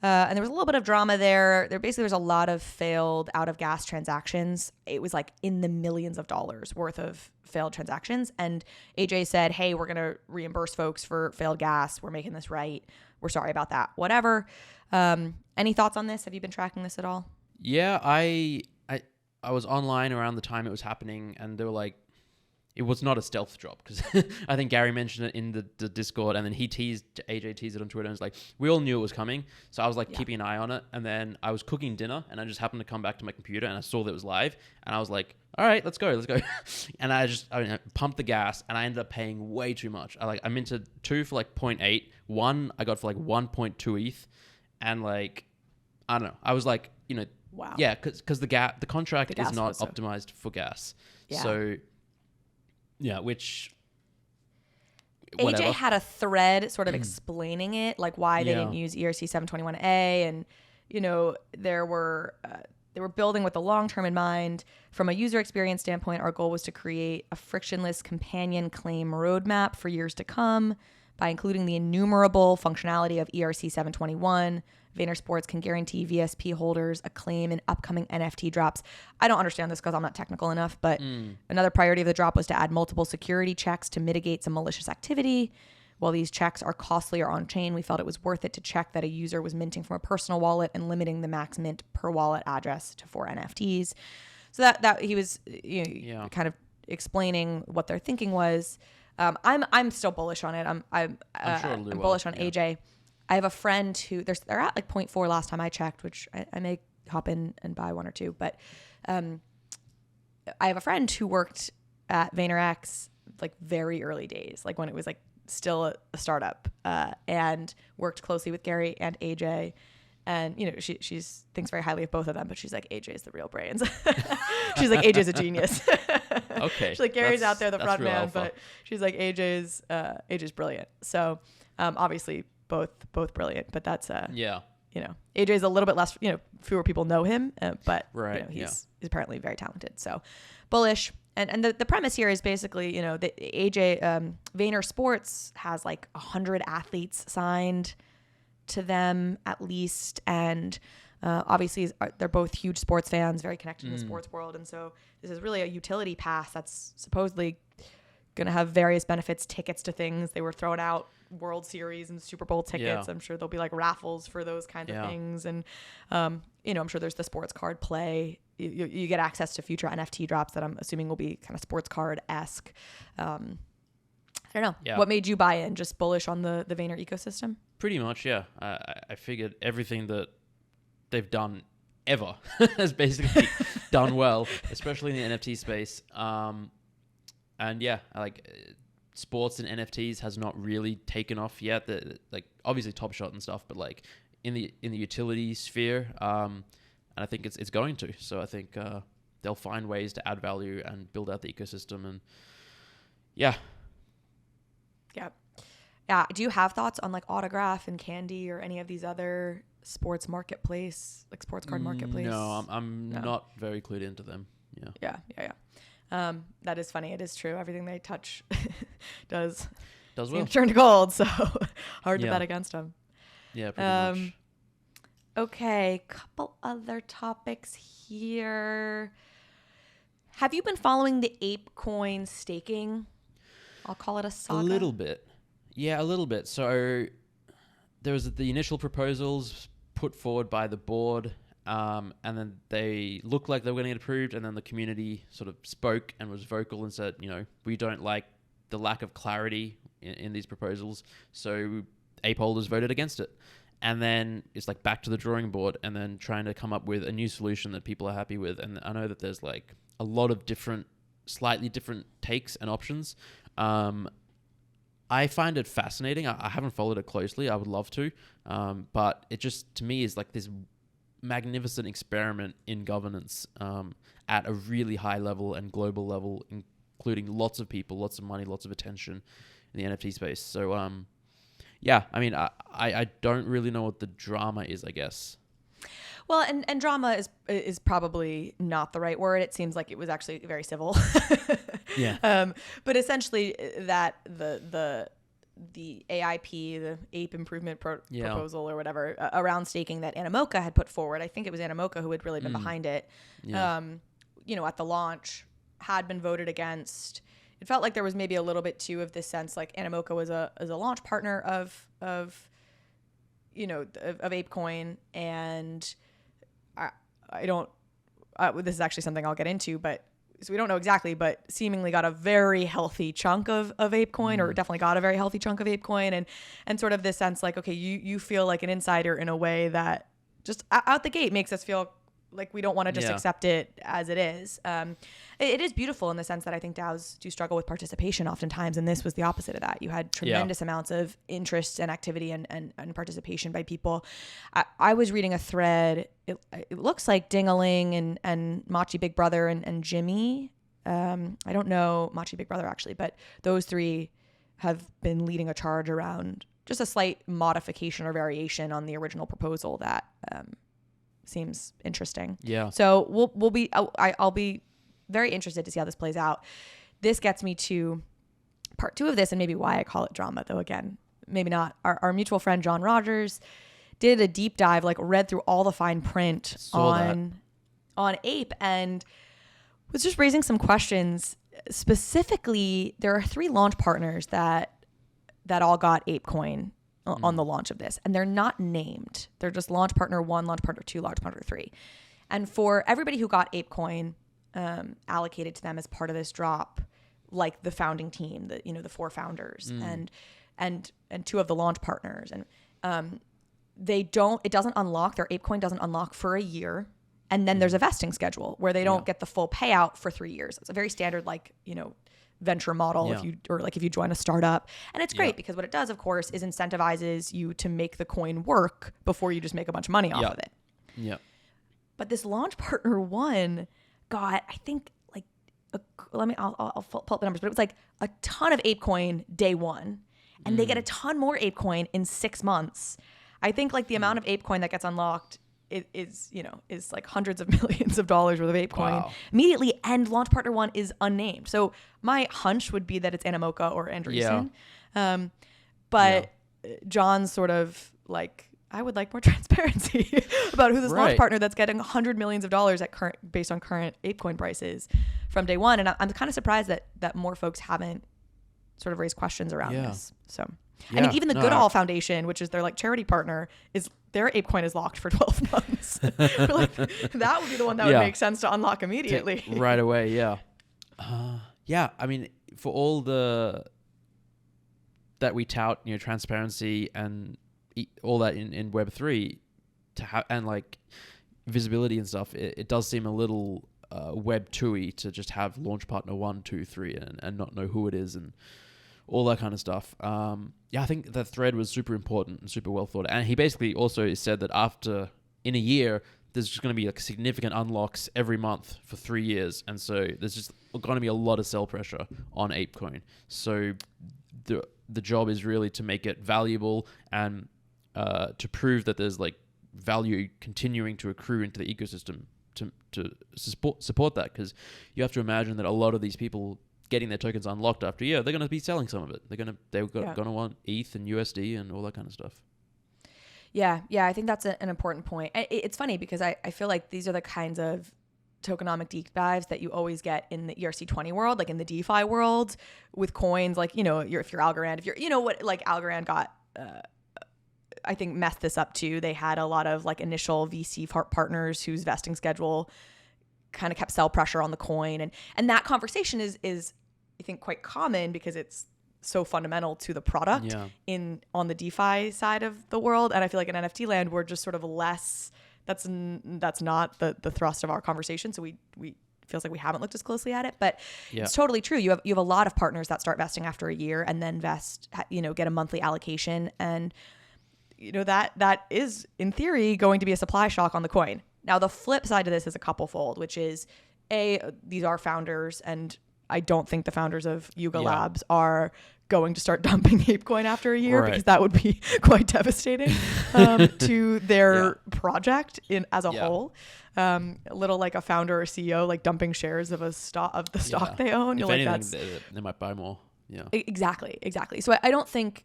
And there was a little bit of drama there. There's a lot of failed out-of-gas transactions. It was like in the millions of dollars worth of failed transactions. And AJ said, hey, we're going to reimburse folks for failed gas. We're making this right. We're sorry about that. Whatever. Any thoughts on this? Have you been tracking this at all? Yeah, I was online around the time it was happening, and they were like, it was not a stealth drop, because I think Gary mentioned it in the Discord, and then AJ teased it on Twitter, and it's like, we all knew it was coming. So I was like keeping an eye on it, and then I was cooking dinner, and I just happened to come back to my computer, and I saw that it was live, and I was like, all right, let's go. And I pumped the gas, and I ended up paying way too much. I minted 2 for like 0.8, 1 I got for like 1.2 ETH, and like, I don't know. I was like, wow. Yeah, because the contract is not optimized for gas. Yeah. So yeah, which whatever. AJ had a thread sort of explaining it, like why they didn't use ERC 721A, and they were building with the long term in mind. From a user experience standpoint, our goal was to create a frictionless companion claim roadmap for years to come by including the innumerable functionality of ERC 721. Vayner Sports can guarantee VSP holders a claim in upcoming NFT drops. I don't understand this because I'm not technical enough, but another priority of the drop was to add multiple security checks to mitigate some malicious activity. While these checks are costly or on-chain, we felt it was worth it to check that a user was minting from a personal wallet and limiting the max mint per wallet address to 4 NFTs. So that he was kind of explaining what their thinking was. I'm still bullish on it. I'm bullish on AJ. I have a friend who they're at like 0.4 last time I checked, which I may hop in and buy 1 or 2. But I have a friend who worked at VaynerX like very early days, like when it was like still a startup, and worked closely with Gary and AJ. And she's thinks very highly of both of them, but she's like, AJ's the real brains. She's like, AJ's a genius. Okay. She's like, Gary's out there, the front man, alpha. but she's like, AJ's brilliant. So obviously both brilliant, but that's AJ's a little bit less, fewer people know him, but right, he's apparently very talented. So bullish. And the premise here is basically, that AJ Vayner Sports has like 100 athletes signed to them at least, and obviously they're both huge sports fans, very connected in the sports world, and so this is really a utility pass that's supposedly going to have various benefits, tickets to things. They were throwing out World Series and Super Bowl tickets. I'm sure there'll be like raffles for those kind of things, and I'm sure there's the sports card play. You get access to future NFT drops that I'm assuming will be kind of sports card-esque. I don't know. Yeah. What made you buy in? Just bullish on the Vayner ecosystem? Pretty much, yeah. I figured everything that they've done ever has basically done well, especially in the NFT space. And yeah, like sports and NFTs has not really taken off yet. Like obviously Top Shot and stuff, but like in the utility sphere, and I think it's going to. So I think they'll find ways to add value and build out the ecosystem, and yeah. Yeah. Do you have thoughts on like Autograph and Candy or any of these other sports marketplace, like sports card marketplace? No, I'm not very clued into them. Yeah. That is funny. It is true. Everything they touch does well. Turn to gold. So hard to bet against them. Yeah, pretty much. Okay, couple other topics here. Have you been following the ApeCoin staking? I'll call it a saga. A little bit. Yeah, a little bit. So there was the initial proposals put forward by the board, and then they looked like they were going to get approved, and then the community sort of spoke and was vocal and said, we don't like the lack of clarity in these proposals, so ape holders voted against it. And then it's like back to the drawing board and then trying to come up with a new solution that people are happy with. And I know that there's like a lot of slightly different takes and options. I find it fascinating. I haven't followed it closely. I would love to. But it just, to me, is like this magnificent experiment in governance at a really high level and global level, including lots of people, lots of money, lots of attention in the NFT space. So, yeah, I mean, I don't really know what the drama is, I guess. Well, and drama is probably not the right word. It seems like it was actually very civil. Yeah. But essentially that the AIP, the Ape Improvement Proposal or whatever, around staking that Animoca had put forward. I think it was Animoca who had really been behind it. Yeah. At the launch had been voted against. It felt like there was maybe a little bit too of this sense like Animoca was a launch partner of Ape Coin, and I don't. This is actually something I'll get into, but so we don't know exactly, but seemingly got a very healthy chunk of Ape Coin, or definitely got a very healthy chunk of Ape Coin, and sort of this sense like, okay, you feel like an insider in a way that just out the gate makes us feel like we don't want to just accept it as it is. It is beautiful in the sense that I think DAOs do struggle with participation oftentimes, and this was the opposite of that. You had tremendous amounts of interest and activity and participation by people. I was reading a thread. It looks like Dingaling and Machi Big Brother and Jimmy. I don't know Machi Big Brother actually, but those three have been leading a charge around just a slight modification or variation on the original proposal that seems interesting. Yeah. So I'll be very interested to see how this plays out. This gets me to part 2 of this, and maybe why I call it drama, though again, maybe not. Our mutual friend John Rogers did a deep dive, like read through all the fine print on Ape, and was just raising some questions. Specifically, there are 3 launch partners that all got Ape Coin on the launch of this, and they're not named. They're just launch partner 1, launch partner 2, launch partner 3. And for everybody who got Ape Coin allocated to them as part of this drop, like the founding team, the 4 founders and 2 of the launch partners, and it doesn't unlock, their Ape Coin doesn't unlock for a year, and then there's a vesting schedule where they don't get the full payout for 3 years. It's a very standard venture model if you join a startup, and it's great because what it does, of course, is incentivizes you to make the coin work before you just make a bunch of money off of it. Yeah. But this launch partner 1 got, I think, like I'll pull up the numbers, but it was like a ton of Ape Coin day 1, and they get a ton more Ape Coin in 6 months. I think like the amount of Ape Coin that gets unlocked is like hundreds of millions of dollars worth of Ape Coin immediately, and launch partner 1 is unnamed. So my hunch would be that it's Animoca or Andreessen. But John's sort of like, I would like more transparency about who this launch partner that's getting $100 millions based on current Ape Coin prices from day 1. And I'm kind of surprised that more folks haven't sort of raised questions around this. So, I mean, even the Goodall Foundation, which is their like charity partner, their Ape Coin is locked for 12 months. Like, that would be the one that would make sense to unlock immediately. Right away. Yeah. I mean, for all that we tout, transparency and all that in Web3 to have, and like visibility and stuff, it does seem a little Web 2-y to just have launch partner 1, 2, 3 and not know who it is and all that kind of stuff. I think that thread was super important and super well thought. And he basically also said that in a year, there's just going to be like significant unlocks every month for 3 years. And so there's just going to be a lot of sell pressure on ApeCoin. So the job is really to make it valuable and to prove that there's like value continuing to accrue into the ecosystem to support that. Because you have to imagine that a lot of these people getting their tokens unlocked after a year, they're going to be selling some of it. They're going to want ETH and USD and all that kind of stuff. Yeah, I think that's an important point. It's funny because I feel like these are the kinds of tokenomic deep dives that you always get in the ERC20 world, like in the DeFi world with coins, like, if you're Algorand, Algorand got, I think messed this up too. They had a lot of like initial VC partners whose vesting schedule kind of kept sell pressure on the coin. And that conversation is I think quite common because it's so fundamental to the product on the DeFi side of the world. And I feel like in NFT land, we're just sort of less, that's not the thrust of our conversation. So we feels like we haven't looked as closely at it, but it's totally true. You have a lot of partners that start vesting after a year and then get a monthly allocation. And that is in theory going to be a supply shock on the coin. Now, the flip side to this is a couple fold, which is these are founders, and I don't think the founders of Yuga Labs are going to start dumping ApeCoin after a year, because that would be quite devastating to their project as a whole. A little like a founder or CEO like dumping shares of the stock they own. If anything, they might buy more. Yeah. Exactly. So I think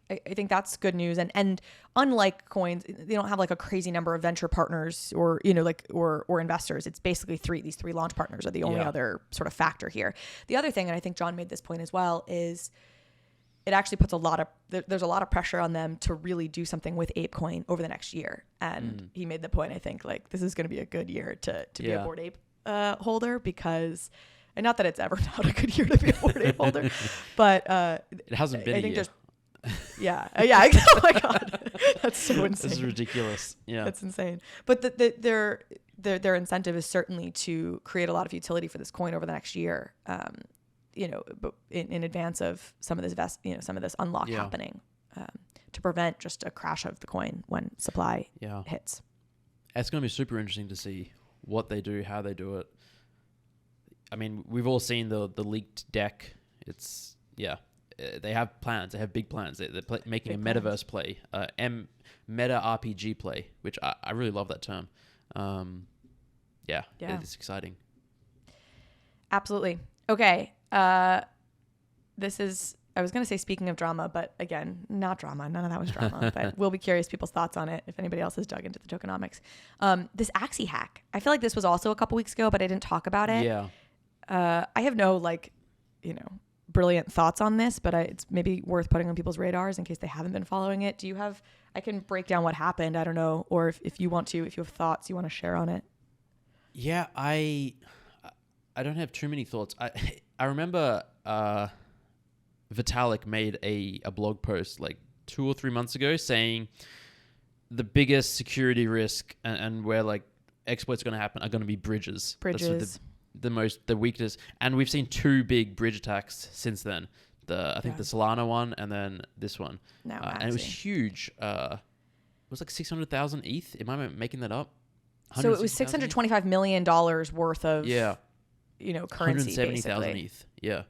that's good news. And unlike coins, they don't have like a crazy number of venture partners or investors. It's basically these three launch partners are the only other sort of factor here. The other thing, and I think John made this point as well, is it actually puts there's a lot of pressure on them to really do something with ApeCoin over the next year. And he made the point, I think, like this is going to be a good year to be a Bored Ape holder, because, and not that it's ever not a good year to be a Bored Ape holder, but it hasn't been a year. Yeah. Oh my God, that's so insane. This is ridiculous. Yeah, that's insane. But their incentive is certainly to create a lot of utility for this coin over the next year. But in advance of some of this unlock happening, to prevent just a crash of the coin when supply hits. It's going to be super interesting to see what they do, how they do it. I mean, we've all seen the leaked deck. It's they have plans. They have big plans. They're making big a metaverse play, meta RPG play, which I really love that term. It's exciting. Absolutely. Okay. This is, I was going to say speaking of drama, but again, not drama. None of that was drama, but we'll be curious people's thoughts on it if anybody else has dug into the tokenomics. This Axie hack. I feel like this was also a couple weeks ago, but I didn't talk about it. Yeah. I have no brilliant thoughts on this, but it's maybe worth putting on people's radars in case they haven't been following it. I can break down what happened. I don't know. Or if you have thoughts you want to share on it. Yeah, I don't have too many thoughts. I remember Vitalik made a blog post like 2 or 3 months ago saying the biggest security risk and where like exploits are going to happen are going to be bridges. That's the weakness. And we've seen 2 big bridge attacks since then. I think the Solana one and then this one. And it was huge. It was like 600,000 ETH. Am I making that up? So it was $625 million worth of currency, 170,000 ETH. Yeah.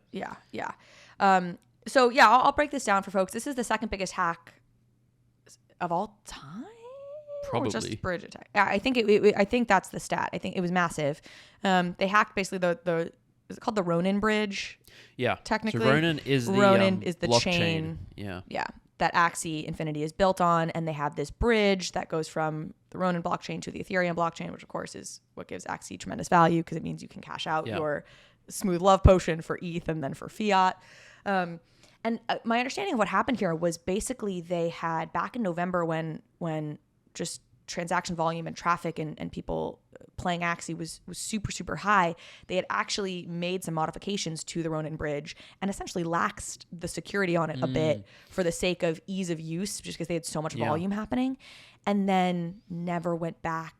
I'll break this down for folks. This is the second biggest hack of all time. Probably. Or just bridge attack. I think that's the stat. I think it was massive. They hacked basically is it called the Ronin bridge? Yeah. Technically. So Ronin is the chain. Yeah. Yeah. That Axie Infinity is built on, and they have this bridge that goes from the Ronin blockchain to the Ethereum blockchain, which of course is what gives Axie tremendous value because it means you can cash out your smooth love potion for ETH and then for fiat. And my understanding of what happened here was basically they had back in November when just transaction volume and traffic and people playing Axie was super, super high. They had actually made some modifications to the Ronin bridge and essentially laxed the security on it a bit for the sake of ease of use, just because they had so much volume happening, and then never went back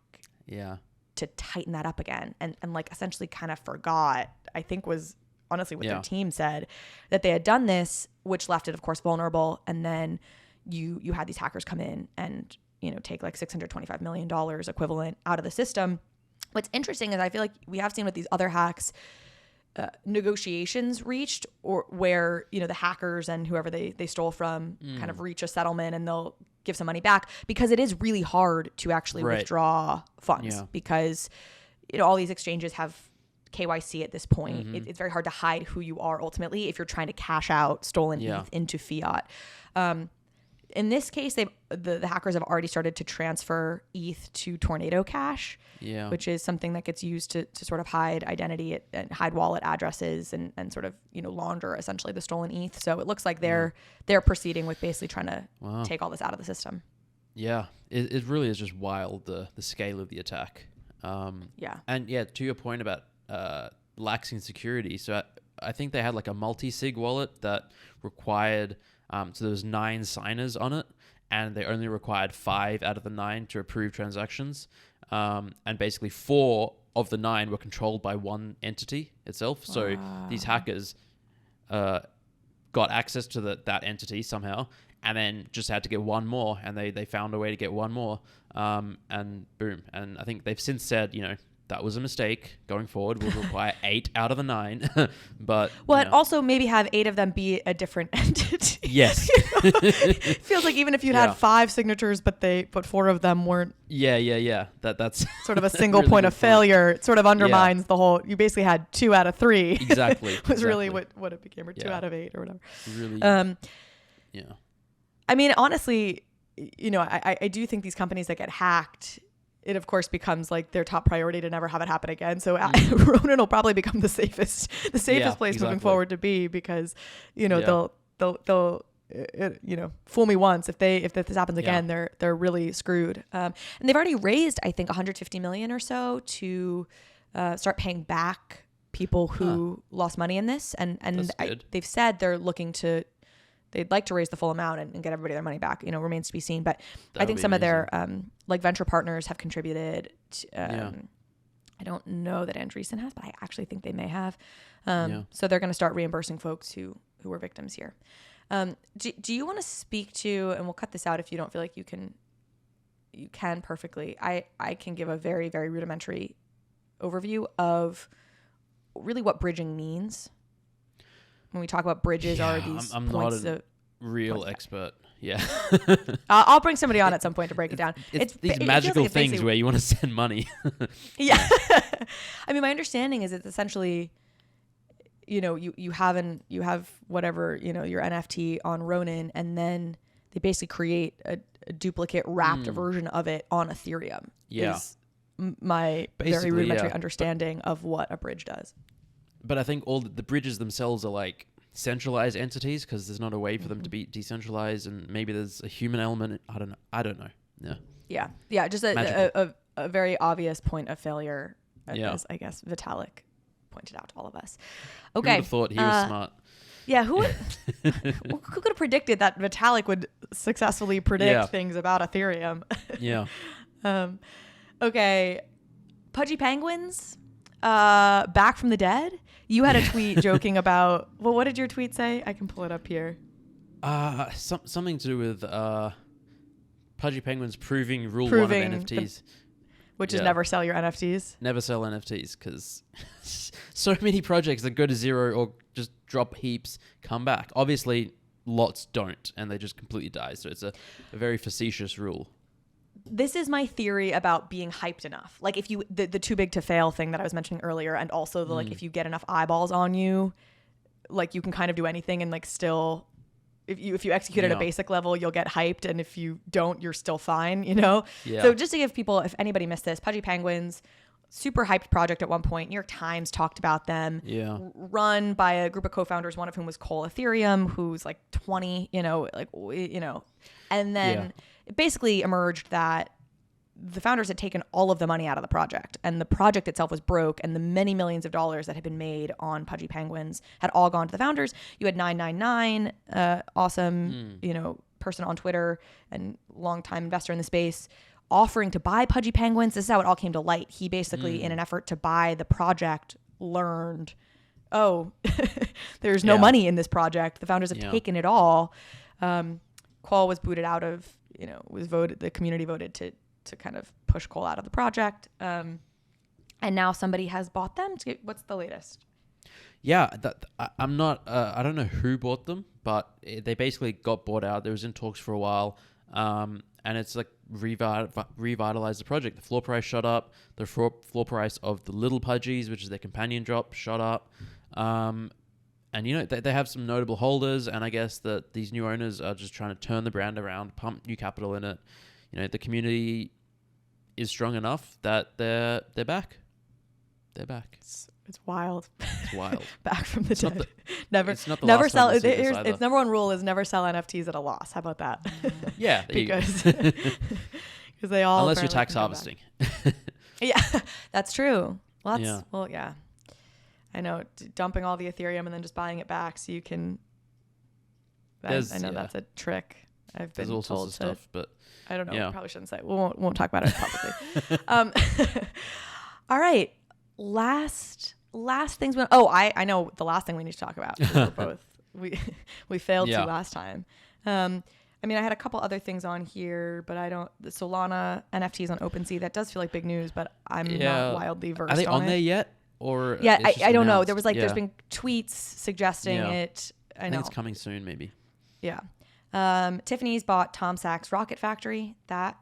to tighten that up again. And like essentially kind of forgot, I think was honestly what their team said, that they had done this, which left it of course vulnerable. And then you had these hackers come in and take like $625 million equivalent out of the system. What's interesting is I feel like we have seen with these other hacks, negotiations reached, or where, the hackers and whoever they stole from kind of reach a settlement and they'll give some money back, because it is really hard to actually withdraw funds because, all these exchanges have KYC at this point. It's very hard to hide who you are ultimately if you're trying to cash out stolen ETH into fiat. In this case, the hackers have already started to transfer ETH to Tornado Cash, which is something that gets used to sort of hide identity and hide wallet addresses and sort of launder essentially the stolen ETH. So it looks like they're proceeding with basically trying to take all this out of the system. Yeah, it really is just wild, the scale of the attack. And to your point about laxing security, so I think they had like a multi-sig wallet that required. So there was 9 signers on it, and they only required 5 out of the 9 to approve transactions. And basically 4 of the 9 were controlled by one entity itself. So these hackers got access to that entity somehow and then just had to get one more, and they found a way to get one more, and boom. And I think they've since said, that was a mistake. Going forward, we'll require 8 out of the 9. But also maybe have 8 of them be a different entity. Yes. It feels like even if you'd had 5 signatures, but 4 of them weren't. Yeah. That's sort of a single really point of failure. It sort of undermines the whole. You basically had 2 out of 3. Exactly. Was really what it became, or 2 out of 8 or whatever. Really. Yeah. I mean, honestly, I do think these companies that get hacked, it of course becomes like their top priority to never have it happen again. So Ronin will probably become the safest place moving forward to be, because they'll fool me once. If this happens again, they're really screwed. And they've already raised, I think, 150 million or so to start paying back people who lost money in this, and they've said they'd like to raise the full amount and get everybody their money back. Remains to be seen. But I think some of their venture partners have contributed. I don't know that Andreessen has, but I actually think they may have. So they're going to start reimbursing folks who were victims here. Do you want to speak to, and we'll cut this out if you don't feel like you can perfectly. I can give a very, very rudimentary overview of really what bridging means. When we talk about bridges, are these I'm points not a real expert. Yeah. I'll bring somebody on at some point to break it down. It's these magical things where you want to send money. Yeah. I mean, my understanding is it's essentially, you have whatever, your NFT on Ronin, and then they basically create a duplicate wrapped version of it on Ethereum. Yeah. Is my very rudimentary understanding of what a bridge does. But I think all the bridges themselves are like centralized entities, because there's not a way for them to be decentralized, and maybe there's a human element. I don't know. Yeah. Just a very obvious point of failure, as I guess Vitalik pointed out to all of us. Okay. Who would have thought he was smart? Yeah. Who could have predicted that Vitalik would successfully predict things about Ethereum? Yeah. Okay. Pudgy Penguins, back from the dead. You had a tweet joking about, well, what did your tweet say? I can pull it up here. Something to do with Pudgy Penguins proving rule 1 of NFTs. Which is never sell your NFTs. Never sell NFTs, because so many projects that go to zero or just drop heaps come back. Obviously, lots don't, and they just completely die. So it's a very facetious rule. This is my theory about being hyped enough. Like, if you the too big to fail thing that I was mentioning earlier, and also the like, if you get enough eyeballs on you, like, you can kind of do anything, and like still, if you execute at a basic level, you'll get hyped, and if you don't, you're still fine. Yeah. So just to give people, if anybody missed this, Pudgy Penguins, super hyped project at one point. New York Times talked about them. Yeah. Run by a group of co-founders, one of whom was Cole Ethereum, who's like 20. And then it basically emerged that the founders had taken all of the money out of the project, and the project itself was broke, and the many millions of dollars that had been made on Pudgy Penguins had all gone to the founders. You had 999, awesome, person on Twitter and longtime investor in the space, offering to buy Pudgy Penguins. This is how it all came to light. He basically, in an effort to buy the project, learned, there's no money in this project. The founders have taken it all. Cole was booted out of, the community voted to kind of push Cole out of the project. And now somebody has bought them. What's the latest? Yeah, I'm not, I don't know who bought them, but they basically got bought out. They was in talks for a while. And it's like revitalized the project. The floor price shot up. The floor price of the little Pudgies, which is their companion drop, shot up. And they have some notable holders, and I guess that these new owners are just trying to turn the brand around, pump new capital in it. The community is strong enough that they're back. They're back. It's wild. It's wild. Back from the dead. Never sell. Its number one rule is never sell NFTs at a loss. How about that? Yeah, because they all, unless you're tax harvesting. Yeah, that's true. Well, yeah. I know, dumping all the Ethereum and then just buying it back so you can. That's a trick. I've been told sorts of stuff, but I don't know. Yeah. Probably shouldn't say it. We won't talk about it publicly. All right. Last things. I know the last thing we need to talk about. We failed to last time. I mean, I had a couple other things on here, but the Solana NFTs on OpenSea. That does feel like big news, but I'm not wildly versed Are they on it. there yet? Or yeah, it's just I don't know. announced? There was there's been tweets suggesting it. I know think it's coming soon, maybe. Yeah. Tiffany's bought Tom Sachs Rocket Factory. Bought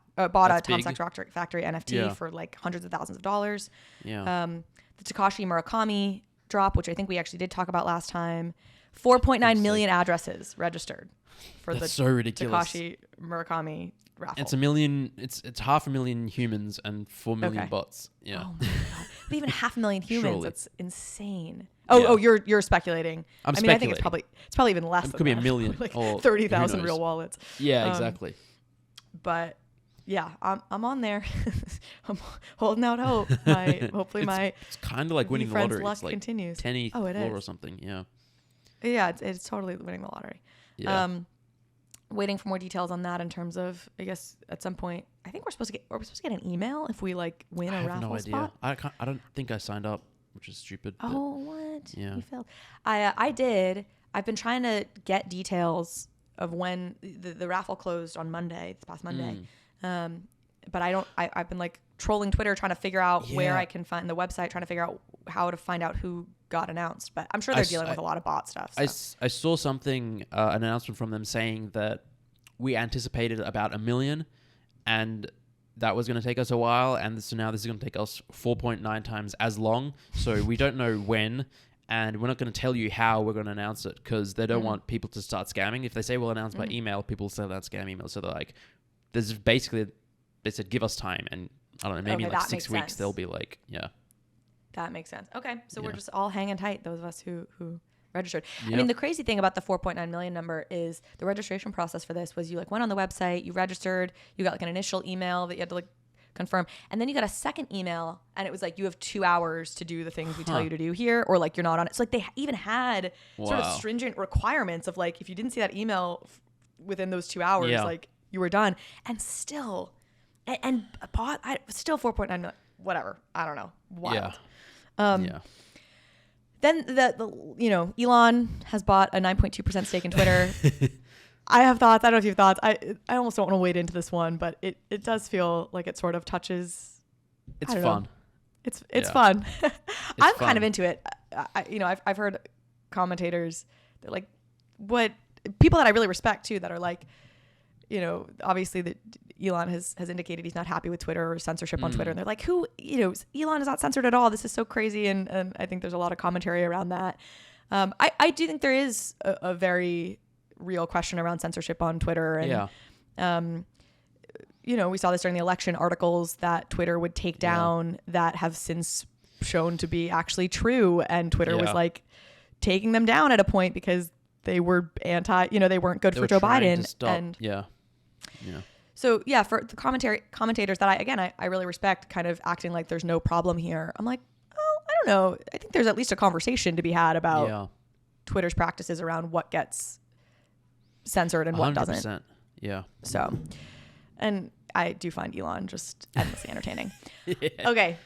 a Tom Sachs Rocket Factory NFT for like hundreds of thousands of dollars. Yeah. The Takashi Murakami drop, which I think we actually did talk about last time. 4.9 million addresses registered for That's so ridiculous. Takashi Murakami raffle. It's 1 million. It's 500,000 humans and 4 million bots. Yeah. Oh my god! But even 500,000 humans. Surely. That's insane. Oh, you're speculating. I'm speculating. I think it's probably even less. It could be 1 million, like or 30,000 who real knows? wallets. Yeah, exactly. But yeah, I'm on there. I'm holding out hope. Hopefully it's kind of like winning the VeeFriends lottery. luck It's like continues. 10th Oh, it floor is. or something. Yeah. Yeah, it's totally winning the lottery. Yeah. Waiting for more details on that in terms of, I guess at some point, I think we're supposed to get an email if we like win I a have raffle no idea. spot. I don't think I signed up, which is stupid. but- Oh, what? Yeah. You failed. I did. I've been trying to get details of when the raffle closed on Monday, this past Monday. But I've been like trolling Twitter trying to figure out where I can find the website, trying to figure out how to find out who got announced. But I'm sure they're dealing with a lot of bot stuff. So. I saw something, an announcement from them saying that we anticipated about 1 million and that was going to take us a while. And so now this is going to take us 4.9 times as long. So we don't know when. And we're not going to tell you how we're going to announce it because they don't want people to start scamming. If they say we'll announce by email, people say that scam email. So they're like, there's basically, they said, give us time. And I don't know, maybe in like 6 weeks, they'll be like, yeah. That makes sense. Okay. So we're just all hanging tight, those of us who registered. Yep. I mean, the crazy thing about the 4.9 million number is the registration process for this was you like went on the website, you registered, you got like an initial email that you had to like confirm. And then you got a second email and it was like, you have 2 hours to do the things we tell you to do here, or like you're not on it. So like they even had sort of stringent requirements of like, if you didn't see that email within those 2 hours, like you were done. And still, and bought, still 4.9 million, whatever. I don't know. Wild. Yeah. Then the Elon has bought a 9.2% stake in Twitter. I have thoughts. I don't know if you have thoughts. I almost don't want to wade into this one, but it does feel like it sort of touches. It's fun. It's fun. I'm fun. kind of into it. I've heard commentators. They're like, what people that I really respect too, that are like, obviously that Elon has indicated he's not happy with Twitter or censorship on Twitter. And they're like, Elon is not censored at all. This is so crazy. And I think there's a lot of commentary around that. I do think there is a very real question around censorship on Twitter. And, we saw this during the election, articles that Twitter would take down that have since shown to be actually true. And Twitter was like taking them down at a point because they were they weren't good for Joe Biden. Yeah. So yeah, for the commentators that I really respect, kind of acting like there's no problem here. I'm like, oh, I don't know. I think there's at least a conversation to be had about Twitter's practices around what gets censored and what 100%. doesn't. Yeah. So, and I do find Elon just endlessly entertaining. Okay,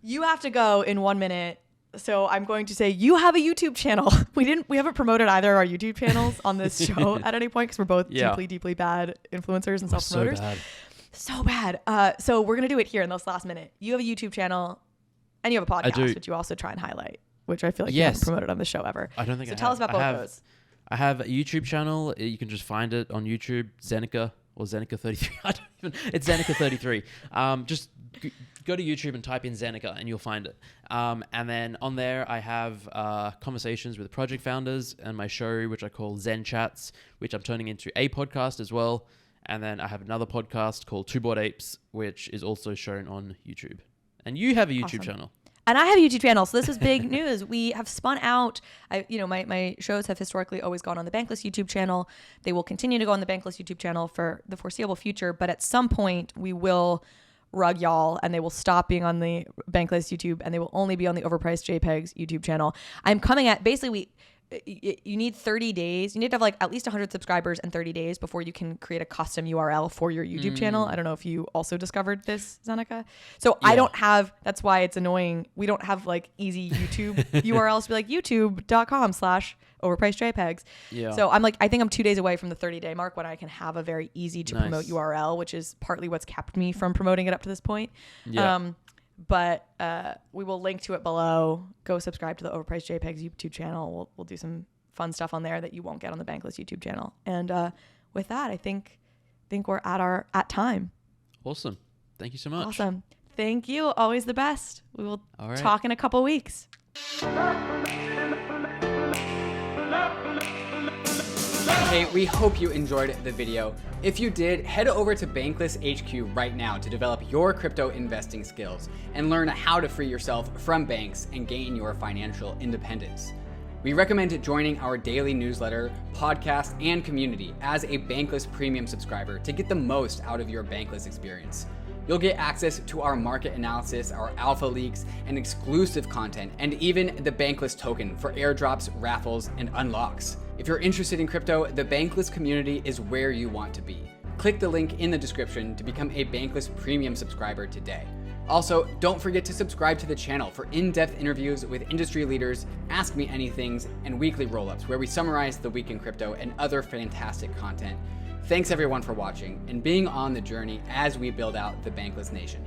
you have to go in 1 minute. So I'm going to say you have a YouTube channel. We haven't promoted either of our YouTube channels on this show at any point because we're both deeply bad influencers and self-promoters. So bad. So we're going to do it here in this last minute. You have a YouTube channel and you have a podcast, which you also try and highlight, which I feel like you haven't promoted on the show ever. I don't think so. Tell us about both of those. I have a YouTube channel. You can just find it on YouTube, Zeneca or Zeneca33. It's Zeneca33. Just go to YouTube and type in Zeneca and you'll find it. And then on there, I have conversations with project founders and my show, which I call Zen Chats, which I'm turning into a podcast as well. And then I have another podcast called Two Bored Apes, which is also shown on YouTube. And you have a YouTube channel. And I have a YouTube channel, so this is big news. We have spun out. My shows have historically always gone on the Bankless YouTube channel. They will continue to go on the Bankless YouTube channel for the foreseeable future. But at some point, we will rug y'all, and they will stop being on the Bankless YouTube, and they will only be on the Overpriced JPEGs YouTube channel. I'm coming at basically. You need 30 days. You need to have like at least 100 subscribers in 30 days before you can create a custom URL for your YouTube channel. I don't know if you also discovered this, Zeneca. So I don't have, that's why it's annoying. We don't have like easy YouTube URLs to be like youtube.com/overpriced overpriced JPEGs. Yeah. So I'm like, I think I'm 2 days away from the 30-day mark when I can have a very easy to promote Nice. URL, which is partly what's kept me from promoting it up to this point. Yeah. But we will link to it below. Go subscribe to the Overpriced JPEGs YouTube channel. We'll do some fun stuff on there that you won't get on the Bankless YouTube channel. And with that, I think we're at time. Awesome. Thank you so much. Awesome. Thank you. Always the best. We will All right. talk in a couple weeks. Hey, we hope you enjoyed the video. If you did, head over to Bankless HQ right now to develop your crypto investing skills and learn how to free yourself from banks and gain your financial independence. We recommend joining our daily newsletter, podcast, and community as a Bankless Premium subscriber to get the most out of your Bankless experience. You'll get access to our market analysis, our alpha leaks, and exclusive content, and even the Bankless token for airdrops, raffles, and unlocks. If you're interested in crypto, the Bankless community is where you want to be. Click the link in the description to become a Bankless Premium subscriber today. Also, don't forget to subscribe to the channel for in-depth interviews with industry leaders, Ask Me Anythings, and weekly roll-ups where we summarize the week in crypto and other fantastic content. Thanks everyone for watching and being on the journey as we build out the Bankless Nation.